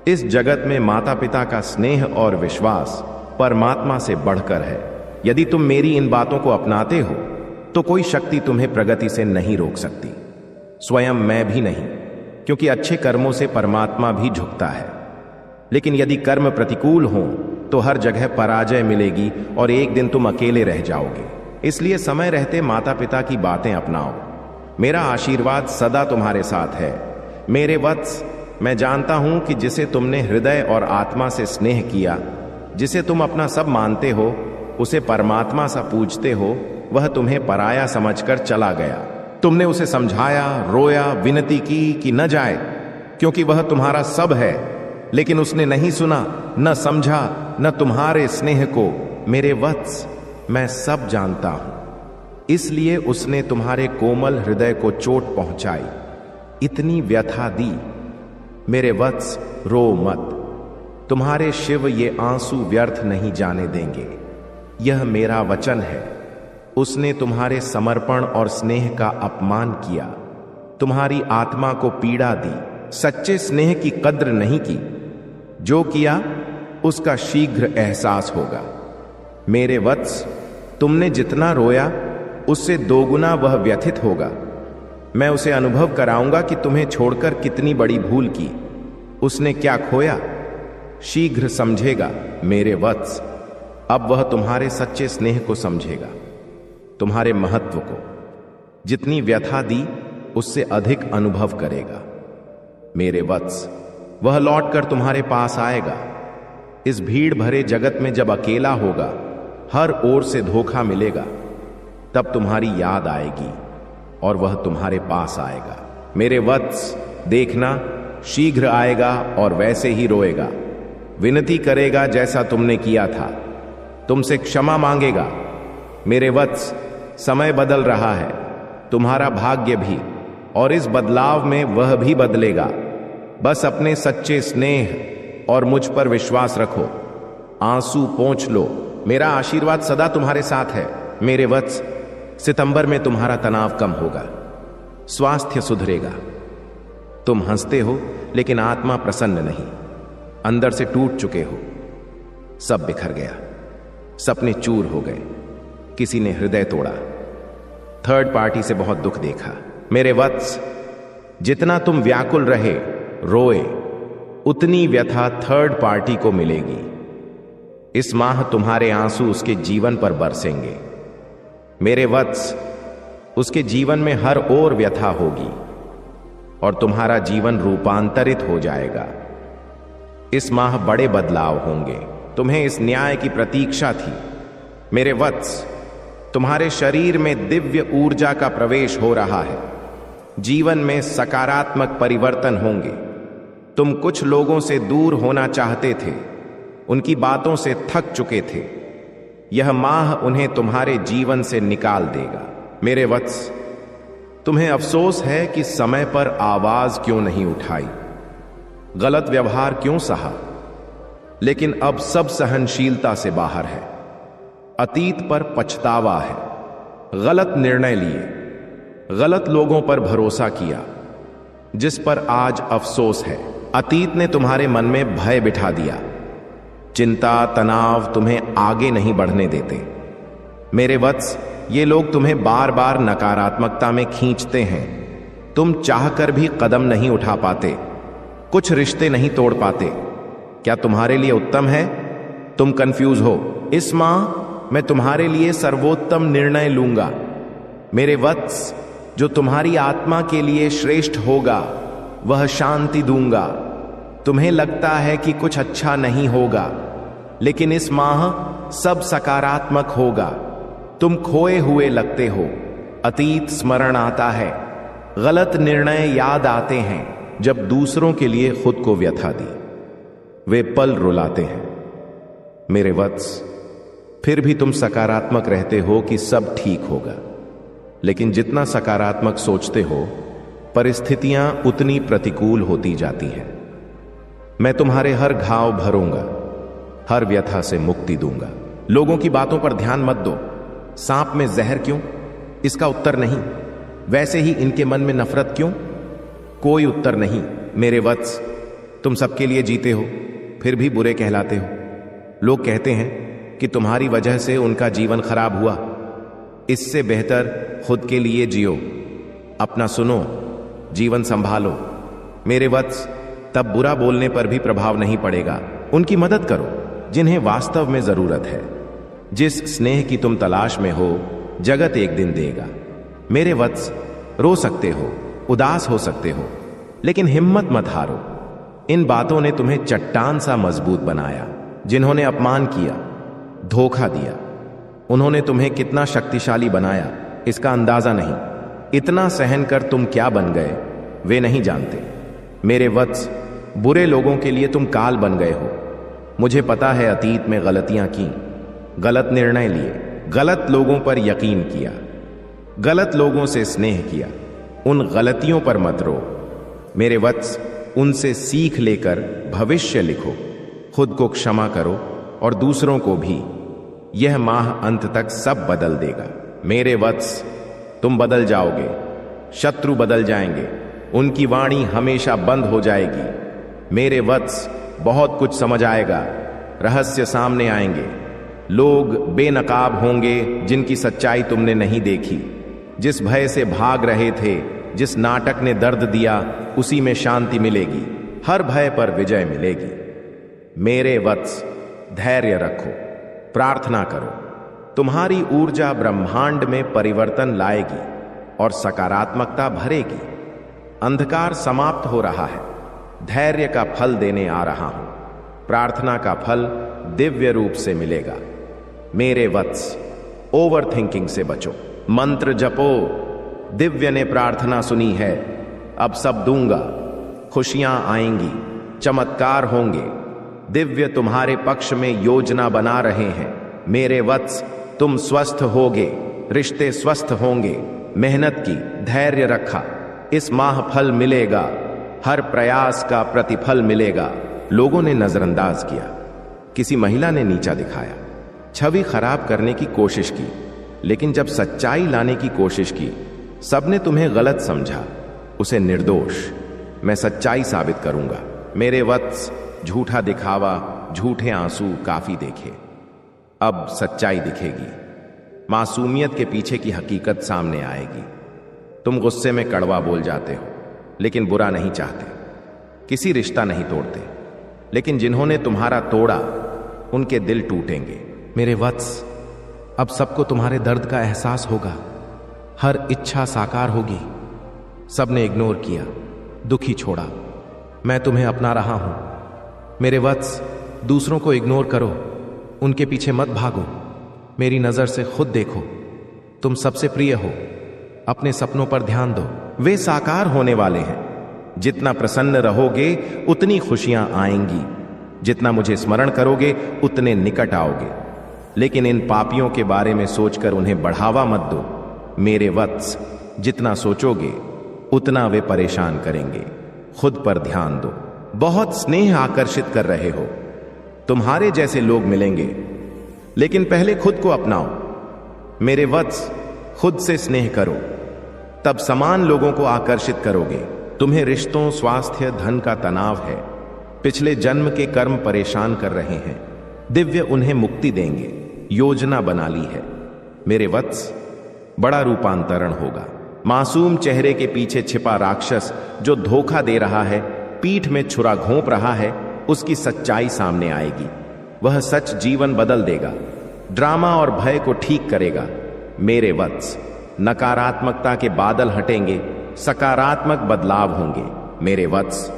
इस जगत में माता पिता का स्नेह और विश्वास परमात्मा से बढ़कर है। यदि तुम मेरी इन बातों को अपनाते हो तो कोई शक्ति तुम्हें प्रगति से नहीं रोक सकती, स्वयं मैं भी नहीं, क्योंकि अच्छे कर्मों से परमात्मा भी झुकता है। लेकिन यदि कर्म प्रतिकूल हो तो हर जगह पराजय मिलेगी और एक दिन तुम अकेले रह जाओगे। इसलिए समय रहते माता पिता की बातें अपनाओ। मेरा आशीर्वाद सदा तुम्हारे साथ है। मेरे वत्स, मैं जानता हूं कि जिसे तुमने हृदय और आत्मा से स्नेह किया, जिसे तुम अपना सब मानते हो, उसे परमात्मा सा पूजते हो, वह तुम्हें पराया समझकर चला गया। तुमने उसे समझाया, रोया, विनती की कि न जाए, क्योंकि वह तुम्हारा सब है, लेकिन उसने नहीं सुना, न समझा, न तुम्हारे स्नेह को। मेरे वत्स, मैं सब जानता हूं, इसलिए उसने तुम्हारे कोमल हृदय को चोट पहुंचाई, इतनी व्यथा दी। मेरे वत्स, रो मत। तुम्हारे शिव ये आंसू व्यर्थ नहीं जाने देंगे, यह मेरा वचन है। उसने तुम्हारे समर्पण और स्नेह का अपमान किया, तुम्हारी आत्मा को पीड़ा दी, सच्चे स्नेह की कद्र नहीं की। जो किया उसका शीघ्र एहसास होगा। मेरे वत्स, तुमने जितना रोया उससे दोगुना वह व्यथित होगा। मैं उसे अनुभव कराऊंगा कि तुम्हें छोड़कर कितनी बड़ी भूल की, उसने क्या खोया, शीघ्र समझेगा। मेरे वत्स, अब वह तुम्हारे सच्चे स्नेह को समझेगा, तुम्हारे महत्व को। जितनी व्यथा दी उससे अधिक अनुभव करेगा। मेरे वत्स, वह लौटकर तुम्हारे पास आएगा। इस भीड़ भरे जगत में जब अकेला होगा, हर ओर से धोखा मिलेगा, तब तुम्हारी याद आएगी और वह तुम्हारे पास आएगा। मेरे वत्स, देखना, शीघ्र आएगा और वैसे ही रोएगा, विनती करेगा जैसा तुमने किया था, तुमसे क्षमा मांगेगा। मेरे वत्स, समय बदल रहा है, तुम्हारा भाग्य भी, और इस बदलाव में वह भी बदलेगा। बस अपने सच्चे स्नेह और मुझ पर विश्वास रखो, आंसू पोंछ लो। मेरा आशीर्वाद सदा तुम्हारे साथ है। मेरे वत्स, सितंबर में तुम्हारा तनाव कम होगा, स्वास्थ्य सुधरेगा। तुम हंसते हो लेकिन आत्मा प्रसन्न नहीं, अंदर से टूट चुके हो। सब बिखर गया, सपने चूर हो गए, किसी ने हृदय तोड़ा, थर्ड पार्टी से बहुत दुख देखा। मेरे वत्स, जितना तुम व्याकुल रहे, रोए, उतनी व्यथा थर्ड पार्टी को मिलेगी। इस माह तुम्हारे आंसू उसके जीवन पर बरसेंगे। मेरे वत्स, उसके जीवन में हर ओर व्यथा होगी और तुम्हारा जीवन रूपांतरित हो जाएगा। इस माह बड़े बदलाव होंगे। तुम्हें इस न्याय की प्रतीक्षा थी। मेरे वत्स, तुम्हारे शरीर में दिव्य ऊर्जा का प्रवेश हो रहा है। जीवन में सकारात्मक परिवर्तन होंगे। तुम कुछ लोगों से दूर होना चाहते थे, उनकी बातों से थक चुके थे। यह माह उन्हें तुम्हारे जीवन से निकाल देगा। मेरे वत्स, तुम्हें अफसोस है कि समय पर आवाज क्यों नहीं उठाई, गलत व्यवहार क्यों सहा, लेकिन अब सब सहनशीलता से बाहर है। अतीत पर पछतावा है, गलत निर्णय लिए, गलत लोगों पर भरोसा किया, जिस पर आज अफसोस है। अतीत ने तुम्हारे मन में भय बिठा दिया, चिंता, तनाव तुम्हें आगे नहीं बढ़ने देते। मेरे वत्स, ये लोग तुम्हें बार बार नकारात्मकता में खींचते हैं। तुम चाहकर भी कदम नहीं उठा पाते, कुछ रिश्ते नहीं तोड़ पाते। क्या तुम्हारे लिए उत्तम है? तुम कंफ्यूज हो। इस माह मैं तुम्हारे लिए सर्वोत्तम निर्णय लूंगा। मेरे वत्स, जो तुम्हारी आत्मा के लिए श्रेष्ठ होगा, वह शांति दूंगा। तुम्हें लगता है कि कुछ अच्छा नहीं होगा, लेकिन इस माह सब सकारात्मक होगा। तुम खोए हुए लगते हो, अतीत स्मरण आता है, गलत निर्णय याद आते हैं। जब दूसरों के लिए खुद को व्यथा दी, वे पल रुलाते हैं। मेरे वत्स, फिर भी तुम सकारात्मक रहते हो कि सब ठीक होगा, लेकिन जितना सकारात्मक सोचते हो, परिस्थितियां उतनी प्रतिकूल होती जाती हैं। मैं तुम्हारे हर घाव भरूंगा, हर व्यथा से मुक्ति दूंगा। लोगों की बातों पर ध्यान मत दो। सांप में जहर क्यों? इसका उत्तर नहीं। वैसे ही इनके मन में नफरत क्यों? कोई उत्तर नहीं। मेरे वत्स, तुम सबके लिए जीते हो, फिर भी बुरे कहलाते हो। लोग कहते हैं कि तुम्हारी वजह से उनका जीवन खराब हुआ। इससे बेहतर खुद के लिए जियो, अपना सुनो, जीवन संभालो। मेरे वत्स, तब बुरा बोलने पर भी प्रभाव नहीं पड़ेगा। उनकी मदद करो जिन्हें वास्तव में जरूरत है। जिस स्नेह की तुम तलाश में हो, जगत एक दिन देगा। मेरे वत्स, रो सकते हो, उदास हो सकते हो, लेकिन हिम्मत मत हारो। इन बातों ने तुम्हें चट्टान सा मजबूत बनाया। जिन्होंने अपमान किया, धोखा दिया, उन्होंने तुम्हें कितना शक्तिशाली बनाया इसका अंदाजा नहीं। इतना सहन कर तुम क्या बन गए वे नहीं जानते। मेरे वत्स, बुरे लोगों के लिए तुम काल बन गए हो। मुझे पता है अतीत में गलतियां की, गलत निर्णय लिए, गलत लोगों पर यकीन किया, गलत लोगों से स्नेह किया। उन गलतियों पर मत रो। मेरे वत्स, उनसे सीख लेकर भविष्य लिखो। खुद को क्षमा करो और दूसरों को भी। यह माह अंत तक सब बदल देगा। मेरे वत्स, तुम बदल जाओगे, शत्रु बदल जाएंगे, उनकी वाणी हमेशा बंद हो जाएगी। मेरे वत्स, बहुत कुछ समझ आएगा, रहस्य सामने आएंगे। लोग बेनकाब होंगे जिनकी सच्चाई तुमने नहीं देखी। जिस भय से भाग रहे थे, जिस नाटक ने दर्द दिया, उसी में शांति मिलेगी। हर भय पर विजय मिलेगी। मेरे वत्स, धैर्य रखो, प्रार्थना करो। तुम्हारी ऊर्जा ब्रह्मांड में परिवर्तन लाएगी और सकारात्मकता भरेगी। अंधकार समाप्त हो रहा है, धैर्य का फल देने आ रहा हूं। प्रार्थना का फल दिव्य रूप से मिलेगा। मेरे वत्स, ओवर थिंकिंग से बचो, मंत्र जपो। दिव्य ने प्रार्थना सुनी है, अब सब दूंगा। खुशियां आएंगी, चमत्कार होंगे। दिव्य तुम्हारे पक्ष में योजना बना रहे हैं। मेरे वत्स, तुम स्वस्थ होगे, रिश्ते स्वस्थ होंगे। मेहनत की, धैर्य रखा, इस माह फल मिलेगा। हर प्रयास का प्रतिफल मिलेगा। लोगों ने नजरअंदाज किया, किसी महिला ने नीचा दिखाया, छवि खराब करने की कोशिश की, लेकिन जब सच्चाई लाने की कोशिश की, सबने तुम्हें गलत समझा, उसे निर्दोष। मैं सच्चाई साबित करूंगा। मेरे वत्स, झूठा दिखावा, झूठे आंसू काफी देखे, अब सच्चाई दिखेगी। मासूमियत के पीछे की हकीकत सामने आएगी। तुम गुस्से में कड़वा बोल जाते हो, लेकिन बुरा नहीं चाहते। किसी रिश्ता नहीं तोड़ते, लेकिन जिन्होंने तुम्हारा तोड़ा, उनके दिल टूटेंगे। मेरे वत्स, अब सबको तुम्हारे दर्द का एहसास होगा। हर इच्छा साकार होगी। सबने इग्नोर किया, दुखी छोड़ा, मैं तुम्हें अपना रहा हूं। मेरे वत्स, दूसरों को इग्नोर करो, उनके पीछे मत भागो। मेरी नजर से खुद देखो, तुम सबसे प्रिय हो। अपने सपनों पर ध्यान दो, वे साकार होने वाले हैं। जितना प्रसन्न रहोगे, उतनी खुशियां आएंगी। जितना मुझे स्मरण करोगे, उतने निकट आओगे। लेकिन इन पापियों के बारे में सोचकर उन्हें बढ़ावा मत दो। मेरे वत्स, जितना सोचोगे, उतना वे परेशान करेंगे। खुद पर ध्यान दो। बहुत स्नेह आकर्षित कर रहे हो, तुम्हारे जैसे लोग मिलेंगे, लेकिन पहले खुद को अपनाओ। मेरे वत्स, खुद से स्नेह करो, तब समान लोगों को आकर्षित करोगे। तुम्हें रिश्तों, स्वास्थ्य, धन का तनाव है। पिछले जन्म के कर्म परेशान कर रहे हैं। दिव्य उन्हें मुक्ति देंगे, योजना बना ली है। मेरे वत्स, बड़ा रूपांतरण होगा। मासूम चेहरे के पीछे छिपा राक्षस जो धोखा दे रहा है, पीठ में छुरा घोंप रहा है, उसकी सच्चाई सामने आएगी। वह सच जीवन बदल देगा, ड्रामा और भय को ठीक करेगा। मेरे वत्स, नकारात्मकता के बादल हटेंगे, सकारात्मक बदलाव होंगे। मेरे वत्स,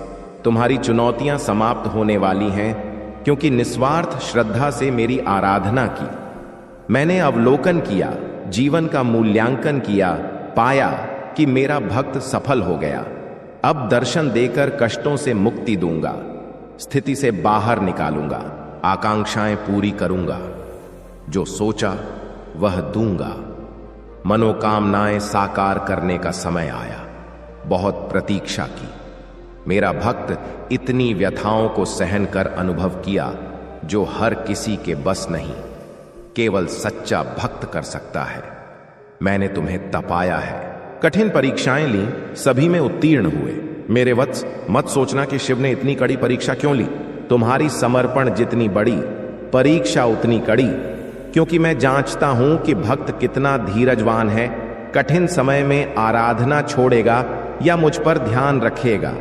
तुम्हारी चुनौतियां समाप्त होने वाली हैं, क्योंकि निस्वार्थ श्रद्धा से मेरी आराधना की। मैंने अवलोकन किया, जीवन का मूल्यांकन किया, पाया कि मेरा भक्त सफल हो गया। अब दर्शन देकर कष्टों से मुक्ति दूंगा, स्थिति से बाहर निकालूंगा, आकांक्षाएं पूरी करूंगा। जो सोचा वह दूंगा। मनोकामनाएं साकार करने का समय आया। बहुत प्रतीक्षा की। मेरा भक्त इतनी व्यथाओं को सहन कर अनुभव किया जो हर किसी के बस नहीं, केवल सच्चा भक्त कर सकता है। मैंने तुम्हें तपाया है, कठिन परीक्षाएं ली, सभी में उत्तीर्ण हुए। मेरे वत्स, मत सोचना कि शिव ने इतनी कड़ी परीक्षा क्यों ली। तुम्हारी समर्पण जितनी बड़ी, परीक्षा उतनी कड़ी, क्योंकि मैं जांचता हूं कि भक्त कितना धीरजवान है, कठिन समय में आराधना छोड़ेगा या मुझ पर ध्यान रखेगा,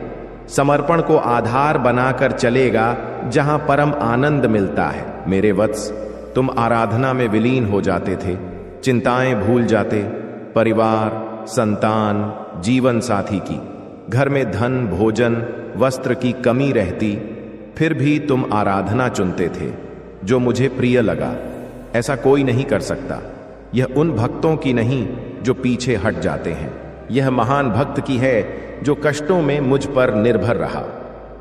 समर्पण को आधार बनाकर चलेगा जहां परम आनंद मिलता है। मेरे वत्स, तुम आराधना में विलीन हो जाते थे, चिंताएं भूल जाते, परिवार, संतान, जीवन साथी की, घर में धन, भोजन, वस्त्र की कमी रहती, फिर भी तुम आराधना चुनते थे जो मुझे प्रिय लगा। ऐसा कोई नहीं कर सकता। यह उन भक्तों की नहीं जो पीछे हट जाते हैं, यह महान भक्त की है जो कष्टों में मुझ पर निर्भर रहा।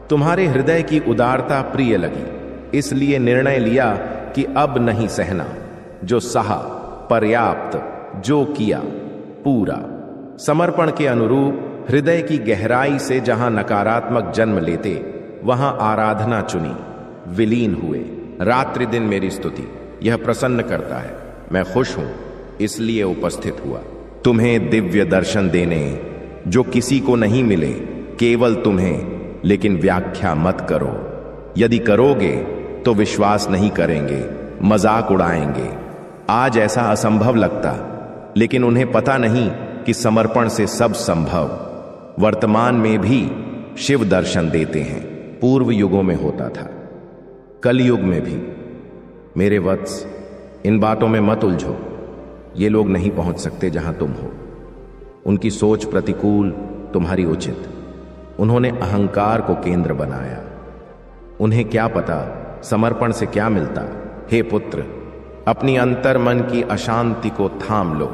तुम्हारे हृदय की उदारता प्रिय लगी, इसलिए निर्णय लिया कि अब नहीं सहना। जो सहा, पर्याप्त, जो किया, पूरा। समर्पण के अनुरूप हृदय की गहराई से जहां नकारात्मक जन्म लेते, वहां आराधना चुनी, विलीन हुए। रात्रि दिन मेरी स्तुति, यह प्रसन्न करता है। मैं खुश हूं, इसलिए उपस्थित हुआ, तुम्हें दिव्य दर्शन देने जो किसी को नहीं मिले, केवल तुम्हें। लेकिन व्याख्या मत करो, यदि करोगे तो विश्वास नहीं करेंगे, मजाक उड़ाएंगे। आज ऐसा असंभव लगता, लेकिन उन्हें पता नहीं कि समर्पण से सब संभव। वर्तमान में भी शिव दर्शन देते हैं, पूर्व युगों में होता था, कलयुग में भी। मेरे वत्स, इन बातों में मत उलझो। ये लोग नहीं पहुंच सकते जहां तुम हो। उनकी सोच प्रतिकूल, तुम्हारी उचित। उन्होंने अहंकार को केंद्र बनाया। उन्हें क्या पता समर्पण से क्या मिलता। हे पुत्र, अपनी अंतर मन की अशांति को थाम लो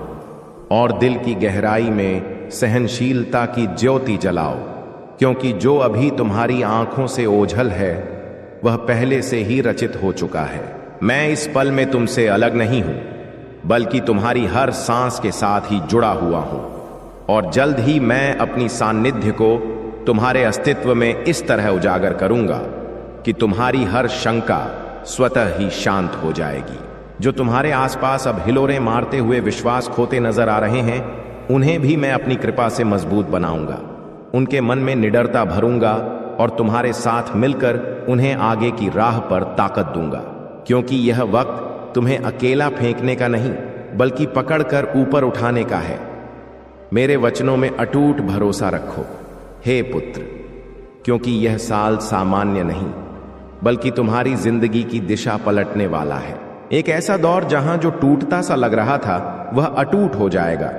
और दिल की गहराई में सहनशीलता की ज्योति जलाओ, क्योंकि जो अभी तुम्हारी आंखों से ओझल है वह पहले से ही रचित हो चुका है। मैं इस पल में तुमसे अलग नहीं हूं, बल्कि तुम्हारी हर सांस के साथ ही जुड़ा हुआ हूं, और जल्द ही मैं अपनी सान्निध्य को तुम्हारे अस्तित्व में इस तरह उजागर करूंगा कि तुम्हारी हर शंका स्वतः ही शांत हो जाएगी। जो तुम्हारे आसपास अब हिलोरे मारते हुए विश्वास खोते नजर आ रहे हैं, उन्हें भी मैं अपनी कृपा से मजबूत बनाऊंगा। उनके मन में निडरता भरूंगा और तुम्हारे साथ मिलकर उन्हें आगे की राह पर ताकत दूंगा, क्योंकि यह वक्त तुम्हें अकेला फेंकने का नहीं, बल्कि पकड़कर ऊपर उठाने का है। मेरे वचनों में अटूट भरोसा रखो हे पुत्र, क्योंकि यह साल सामान्य नहीं, बल्कि तुम्हारी जिंदगी की दिशा पलटने वाला है। एक ऐसा दौर जहां जो टूटता सा लग रहा था वह अटूट हो जाएगा,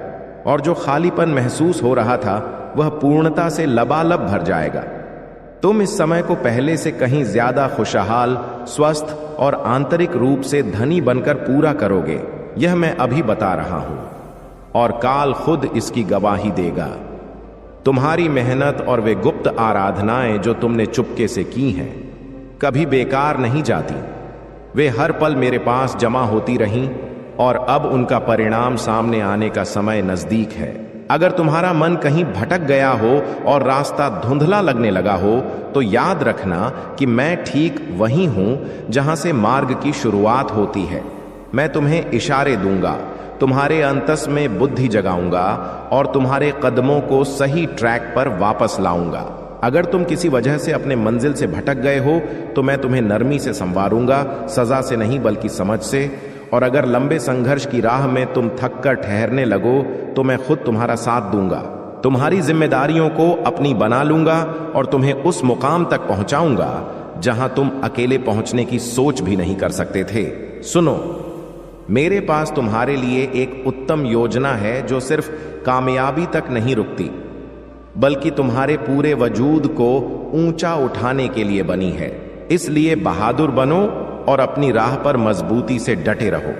और जो खालीपन महसूस हो रहा था वह पूर्णता से लबालब भर जाएगा। तुम इस समय को पहले से कहीं ज्यादा खुशहाल, स्वस्थ और आंतरिक रूप से धनी बनकर पूरा करोगे। यह मैं अभी बता रहा हूं, और काल खुद इसकी गवाही देगा। तुम्हारी मेहनत और वे गुप्त आराधनाएं जो तुमने चुपके से की हैं, कभी बेकार नहीं जाती। वे हर पल मेरे पास जमा होती रहीं, और अब उनका परिणाम सामने आने का समय नजदीक है। अगर तुम्हारा मन कहीं भटक गया हो और रास्ता धुंधला लगने लगा हो, तो याद रखना कि मैं ठीक वहीं हूं जहां से मार्ग की शुरुआत होती है। मैं तुम्हें इशारे दूंगा, तुम्हारे अंतस में बुद्धि जगाऊंगा और तुम्हारे कदमों को सही ट्रैक पर वापस लाऊंगा। अगर तुम किसी वजह से अपने मंजिल से भटक गए हो तो मैं तुम्हें नरमी से संवारूंगा, सजा से नहीं बल्कि समझ से। और अगर लंबे संघर्ष की राह में तुम थक कर ठहरने लगो तो मैं खुद तुम्हारा साथ दूंगा। तुम्हारी जिम्मेदारियों को अपनी बना लूंगा और तुम्हें उस मुकाम तक पहुंचाऊंगा जहां तुम अकेले पहुंचने की सोच भी नहीं कर सकते थे। सुनो, मेरे पास तुम्हारे लिए एक उत्तम योजना है जो सिर्फ कामयाबी तक नहीं रुकती, बल्कि तुम्हारे पूरे वजूद को ऊंचा उठाने के लिए बनी है। इसलिए बहादुर बनो और अपनी राह पर मजबूती से डटे रहो,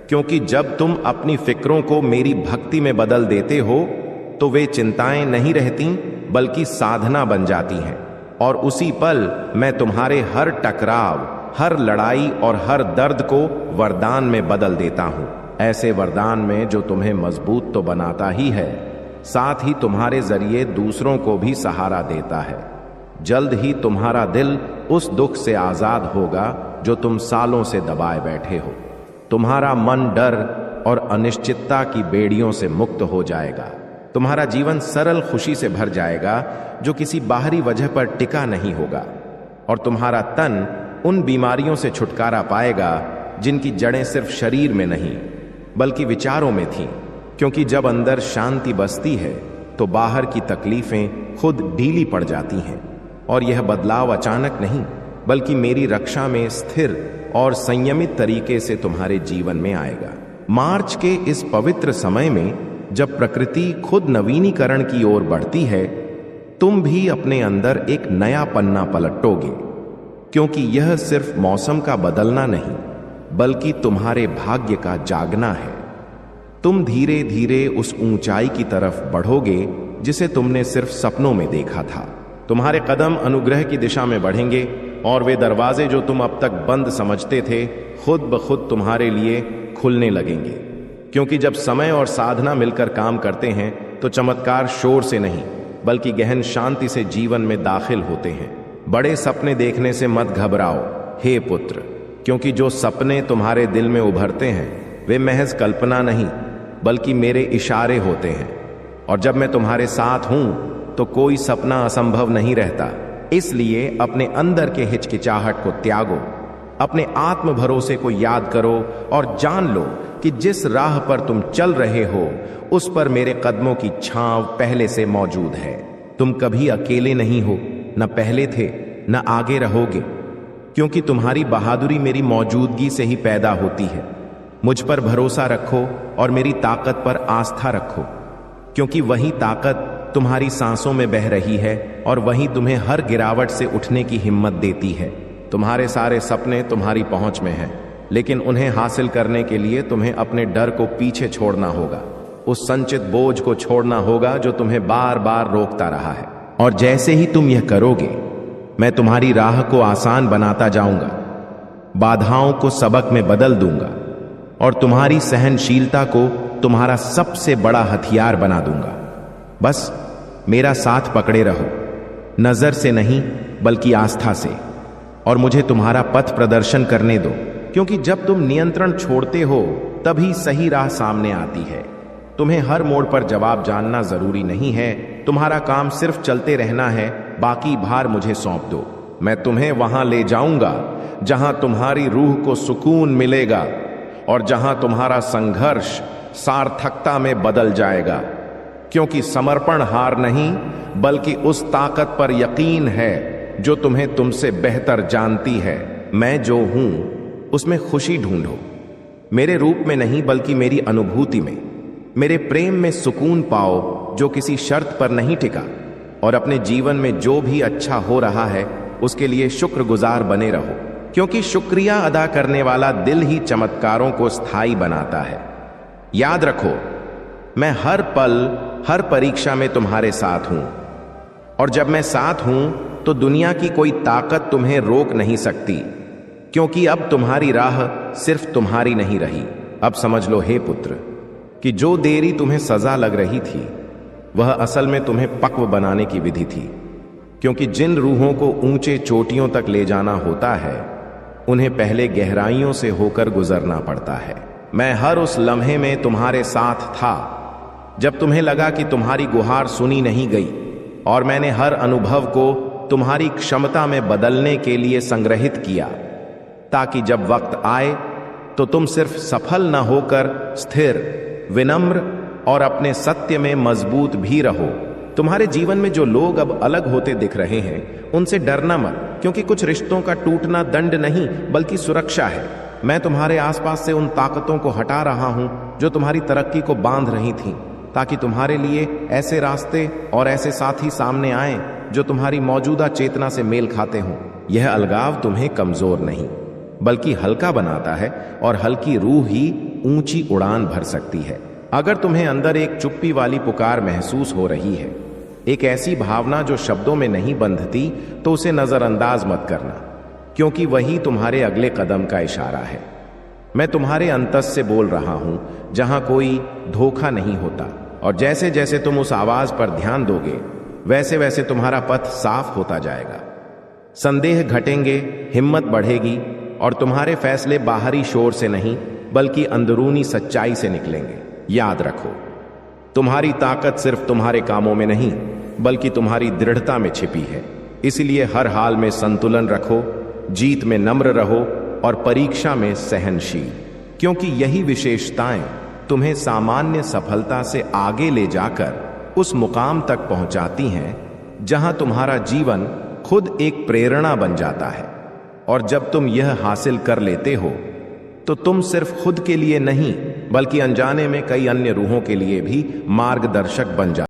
क्योंकि जब तुम अपनी फिक्रों को मेरी भक्ति में बदल देते हो तो वे चिंताएं नहीं रहती बल्कि साधना बन जाती हैं। और उसी पल मैं तुम्हारे हर टकराव, हर लड़ाई और हर दर्द को वरदान में बदल देता हूं। ऐसे वरदान में जो तुम्हें मजबूत तो बनाता ही है, साथ ही तुम्हारे जरिए दूसरों को भी सहारा देता है। जल्द ही तुम्हारा दिल उस दुख से आजाद होगा जो तुम सालों से दबाए बैठे हो। तुम्हारा मन डर और अनिश्चितता की बेड़ियों से मुक्त हो जाएगा। तुम्हारा जीवन सरल खुशी से भर जाएगा जो किसी बाहरी वजह पर टिका नहीं होगा, और तुम्हारा तन उन बीमारियों से छुटकारा पाएगा जिनकी जड़ें सिर्फ शरीर में नहीं बल्कि विचारों में थीं। क्योंकि जब अंदर शांति बसती है तो बाहर की तकलीफें खुद ढीली पड़ जाती हैं, और यह बदलाव अचानक नहीं बल्कि मेरी रक्षा में स्थिर और संयमित तरीके से तुम्हारे जीवन में आएगा। मार्च के इस पवित्र समय में जब प्रकृति खुद नवीनीकरण की ओर बढ़ती है, तुम भी अपने अंदर एक नया पन्ना पलटोगे, क्योंकि यह सिर्फ मौसम का बदलना नहीं बल्कि तुम्हारे भाग्य का जागना है। तुम धीरे धीरे उस ऊंचाई की तरफ बढ़ोगे जिसे तुमने सिर्फ सपनों में देखा था। तुम्हारे कदम अनुग्रह की दिशा में बढ़ेंगे, और वे दरवाजे जो तुम अब तक बंद समझते थे खुद ब खुद तुम्हारे लिए खुलने लगेंगे। क्योंकि जब समय और साधना मिलकर काम करते हैं तो चमत्कार शोर से नहीं बल्कि गहन शांति से जीवन में दाखिल होते हैं। बड़े सपने देखने से मत घबराओ हे पुत्र, क्योंकि जो सपने तुम्हारे दिल में उभरते हैं वे महज कल्पना नहीं बल्कि मेरे इशारे होते हैं। और जब मैं तुम्हारे साथ हूं तो कोई सपना असंभव नहीं रहता। इसलिए अपने अंदर के हिचकिचाहट को त्यागो, अपने आत्म भरोसे को याद करो और जान लो कि जिस राह पर तुम चल रहे हो उस पर मेरे कदमों की छांव पहले से मौजूद है। तुम कभी अकेले नहीं हो, न पहले थे न आगे रहोगे, क्योंकि तुम्हारी बहादुरी मेरी मौजूदगी से ही पैदा होती है। मुझ पर भरोसा रखो और मेरी ताकत पर आस्था रखो, क्योंकि वही ताकत तुम्हारी सांसों में बह रही है और वही तुम्हें हर गिरावट से उठने की हिम्मत देती है। तुम्हारे सारे सपने तुम्हारी पहुंच में हैं, लेकिन उन्हें हासिल करने के लिए तुम्हें अपने डर को पीछे छोड़ना होगा, उस संचित बोझ को छोड़ना होगा जो तुम्हें बार बार रोकता रहा है। और जैसे ही तुम यह करोगे, मैं तुम्हारी राह को आसान बनाता जाऊंगा, बाधाओं को सबक में बदल दूंगा और तुम्हारी सहनशीलता को तुम्हारा सबसे बड़ा हथियार बना दूंगा। बस मेरा साथ पकड़े रहो, नजर से नहीं बल्कि आस्था से, और मुझे तुम्हारा पथ प्रदर्शन करने दो, क्योंकि जब तुम नियंत्रण छोड़ते हो तभी सही राह सामने आती है। तुम्हें हर मोड़ पर जवाब जानना जरूरी नहीं है, तुम्हारा काम सिर्फ चलते रहना है। बाकी भार मुझे सौंप दो, मैं तुम्हें वहां ले जाऊंगा जहां तुम्हारी रूह को सुकून मिलेगा और जहां तुम्हारा संघर्ष सार्थकता में बदल जाएगा। क्योंकि समर्पण हार नहीं बल्कि उस ताकत पर यकीन है जो तुम्हें तुमसे बेहतर जानती है। मैं जो हूं उसमें खुशी ढूंढो, मेरे रूप में नहीं बल्कि मेरी अनुभूति में। मेरे प्रेम में सुकून पाओ जो किसी शर्त पर नहीं टिका, और अपने जीवन में जो भी अच्छा हो रहा है उसके लिए शुक्रगुजार बने रहो, क्योंकि शुक्रिया अदा करने वाला दिल ही चमत्कारों को स्थायी बनाता है। याद रखो, मैं हर पल हर परीक्षा में तुम्हारे साथ हूं, और जब मैं साथ हूं तो दुनिया की कोई ताकत तुम्हें रोक नहीं सकती, क्योंकि अब तुम्हारी राह सिर्फ तुम्हारी नहीं रही। अब समझ लो हे पुत्र कि जो देरी तुम्हें सजा लग रही थी वह असल में तुम्हें पक्व बनाने की विधि थी, क्योंकि जिन रूहों को ऊंचे चोटियों तक ले जाना होता है उन्हें पहले गहराइयों से होकर गुजरना पड़ता है। मैं हर उस लम्हे में तुम्हारे साथ था जब तुम्हें लगा कि तुम्हारी गुहार सुनी नहीं गई, और मैंने हर अनुभव को तुम्हारी क्षमता में बदलने के लिए संग्रहित किया, ताकि जब वक्त आए तो तुम सिर्फ सफल न होकर स्थिर, विनम्र और अपने सत्य में मजबूत भी रहो। तुम्हारे जीवन में जो लोग अब अलग होते दिख रहे हैं उनसे डरना मत, क्योंकि कुछ रिश्तों का टूटना दंड नहीं बल्कि सुरक्षा है। मैं तुम्हारे आसपास से उन ताकतों को हटा रहा हूं जो तुम्हारी तरक्की को बांध रही थीं, ताकि तुम्हारे लिए ऐसे रास्ते और ऐसे साथी सामने आएं जो तुम्हारी मौजूदा चेतना से मेल खाते हों। यह अलगाव तुम्हें कमजोर नहीं बल्कि हल्का बनाता है, और हल्की रूह ही ऊंची उड़ान भर सकती है। अगर तुम्हें अंदर एक चुप्पी वाली पुकार महसूस हो रही है, एक ऐसी भावना जो शब्दों में नहीं बंधती, तो उसे नजरअंदाज मत करना, क्योंकि वही तुम्हारे अगले कदम का इशारा है। मैं तुम्हारे अंतस से बोल रहा हूं जहां कोई धोखा नहीं होता, और जैसे जैसे तुम उस आवाज पर ध्यान दोगे वैसे वैसे तुम्हारा पथ साफ होता जाएगा। संदेह घटेंगे, हिम्मत बढ़ेगी, और तुम्हारे फैसले बाहरी शोर से नहीं बल्कि अंदरूनी सच्चाई से निकलेंगे। याद रखो, तुम्हारी ताकत सिर्फ तुम्हारे कामों में नहीं बल्कि तुम्हारी दृढ़ता में छिपी है। इसलिए हर हाल में संतुलन रखो, जीत में नम्र रहो और परीक्षा में सहनशील, क्योंकि यही विशेषताएं तुम्हें सामान्य सफलता से आगे ले जाकर उस मुकाम तक पहुंचाती हैं जहां तुम्हारा जीवन खुद एक प्रेरणा बन जाता है। और जब तुम यह हासिल कर लेते हो तो तुम सिर्फ खुद के लिए नहीं बल्कि अनजाने में कई अन्य रूहों के लिए भी मार्गदर्शक बन जाते हो।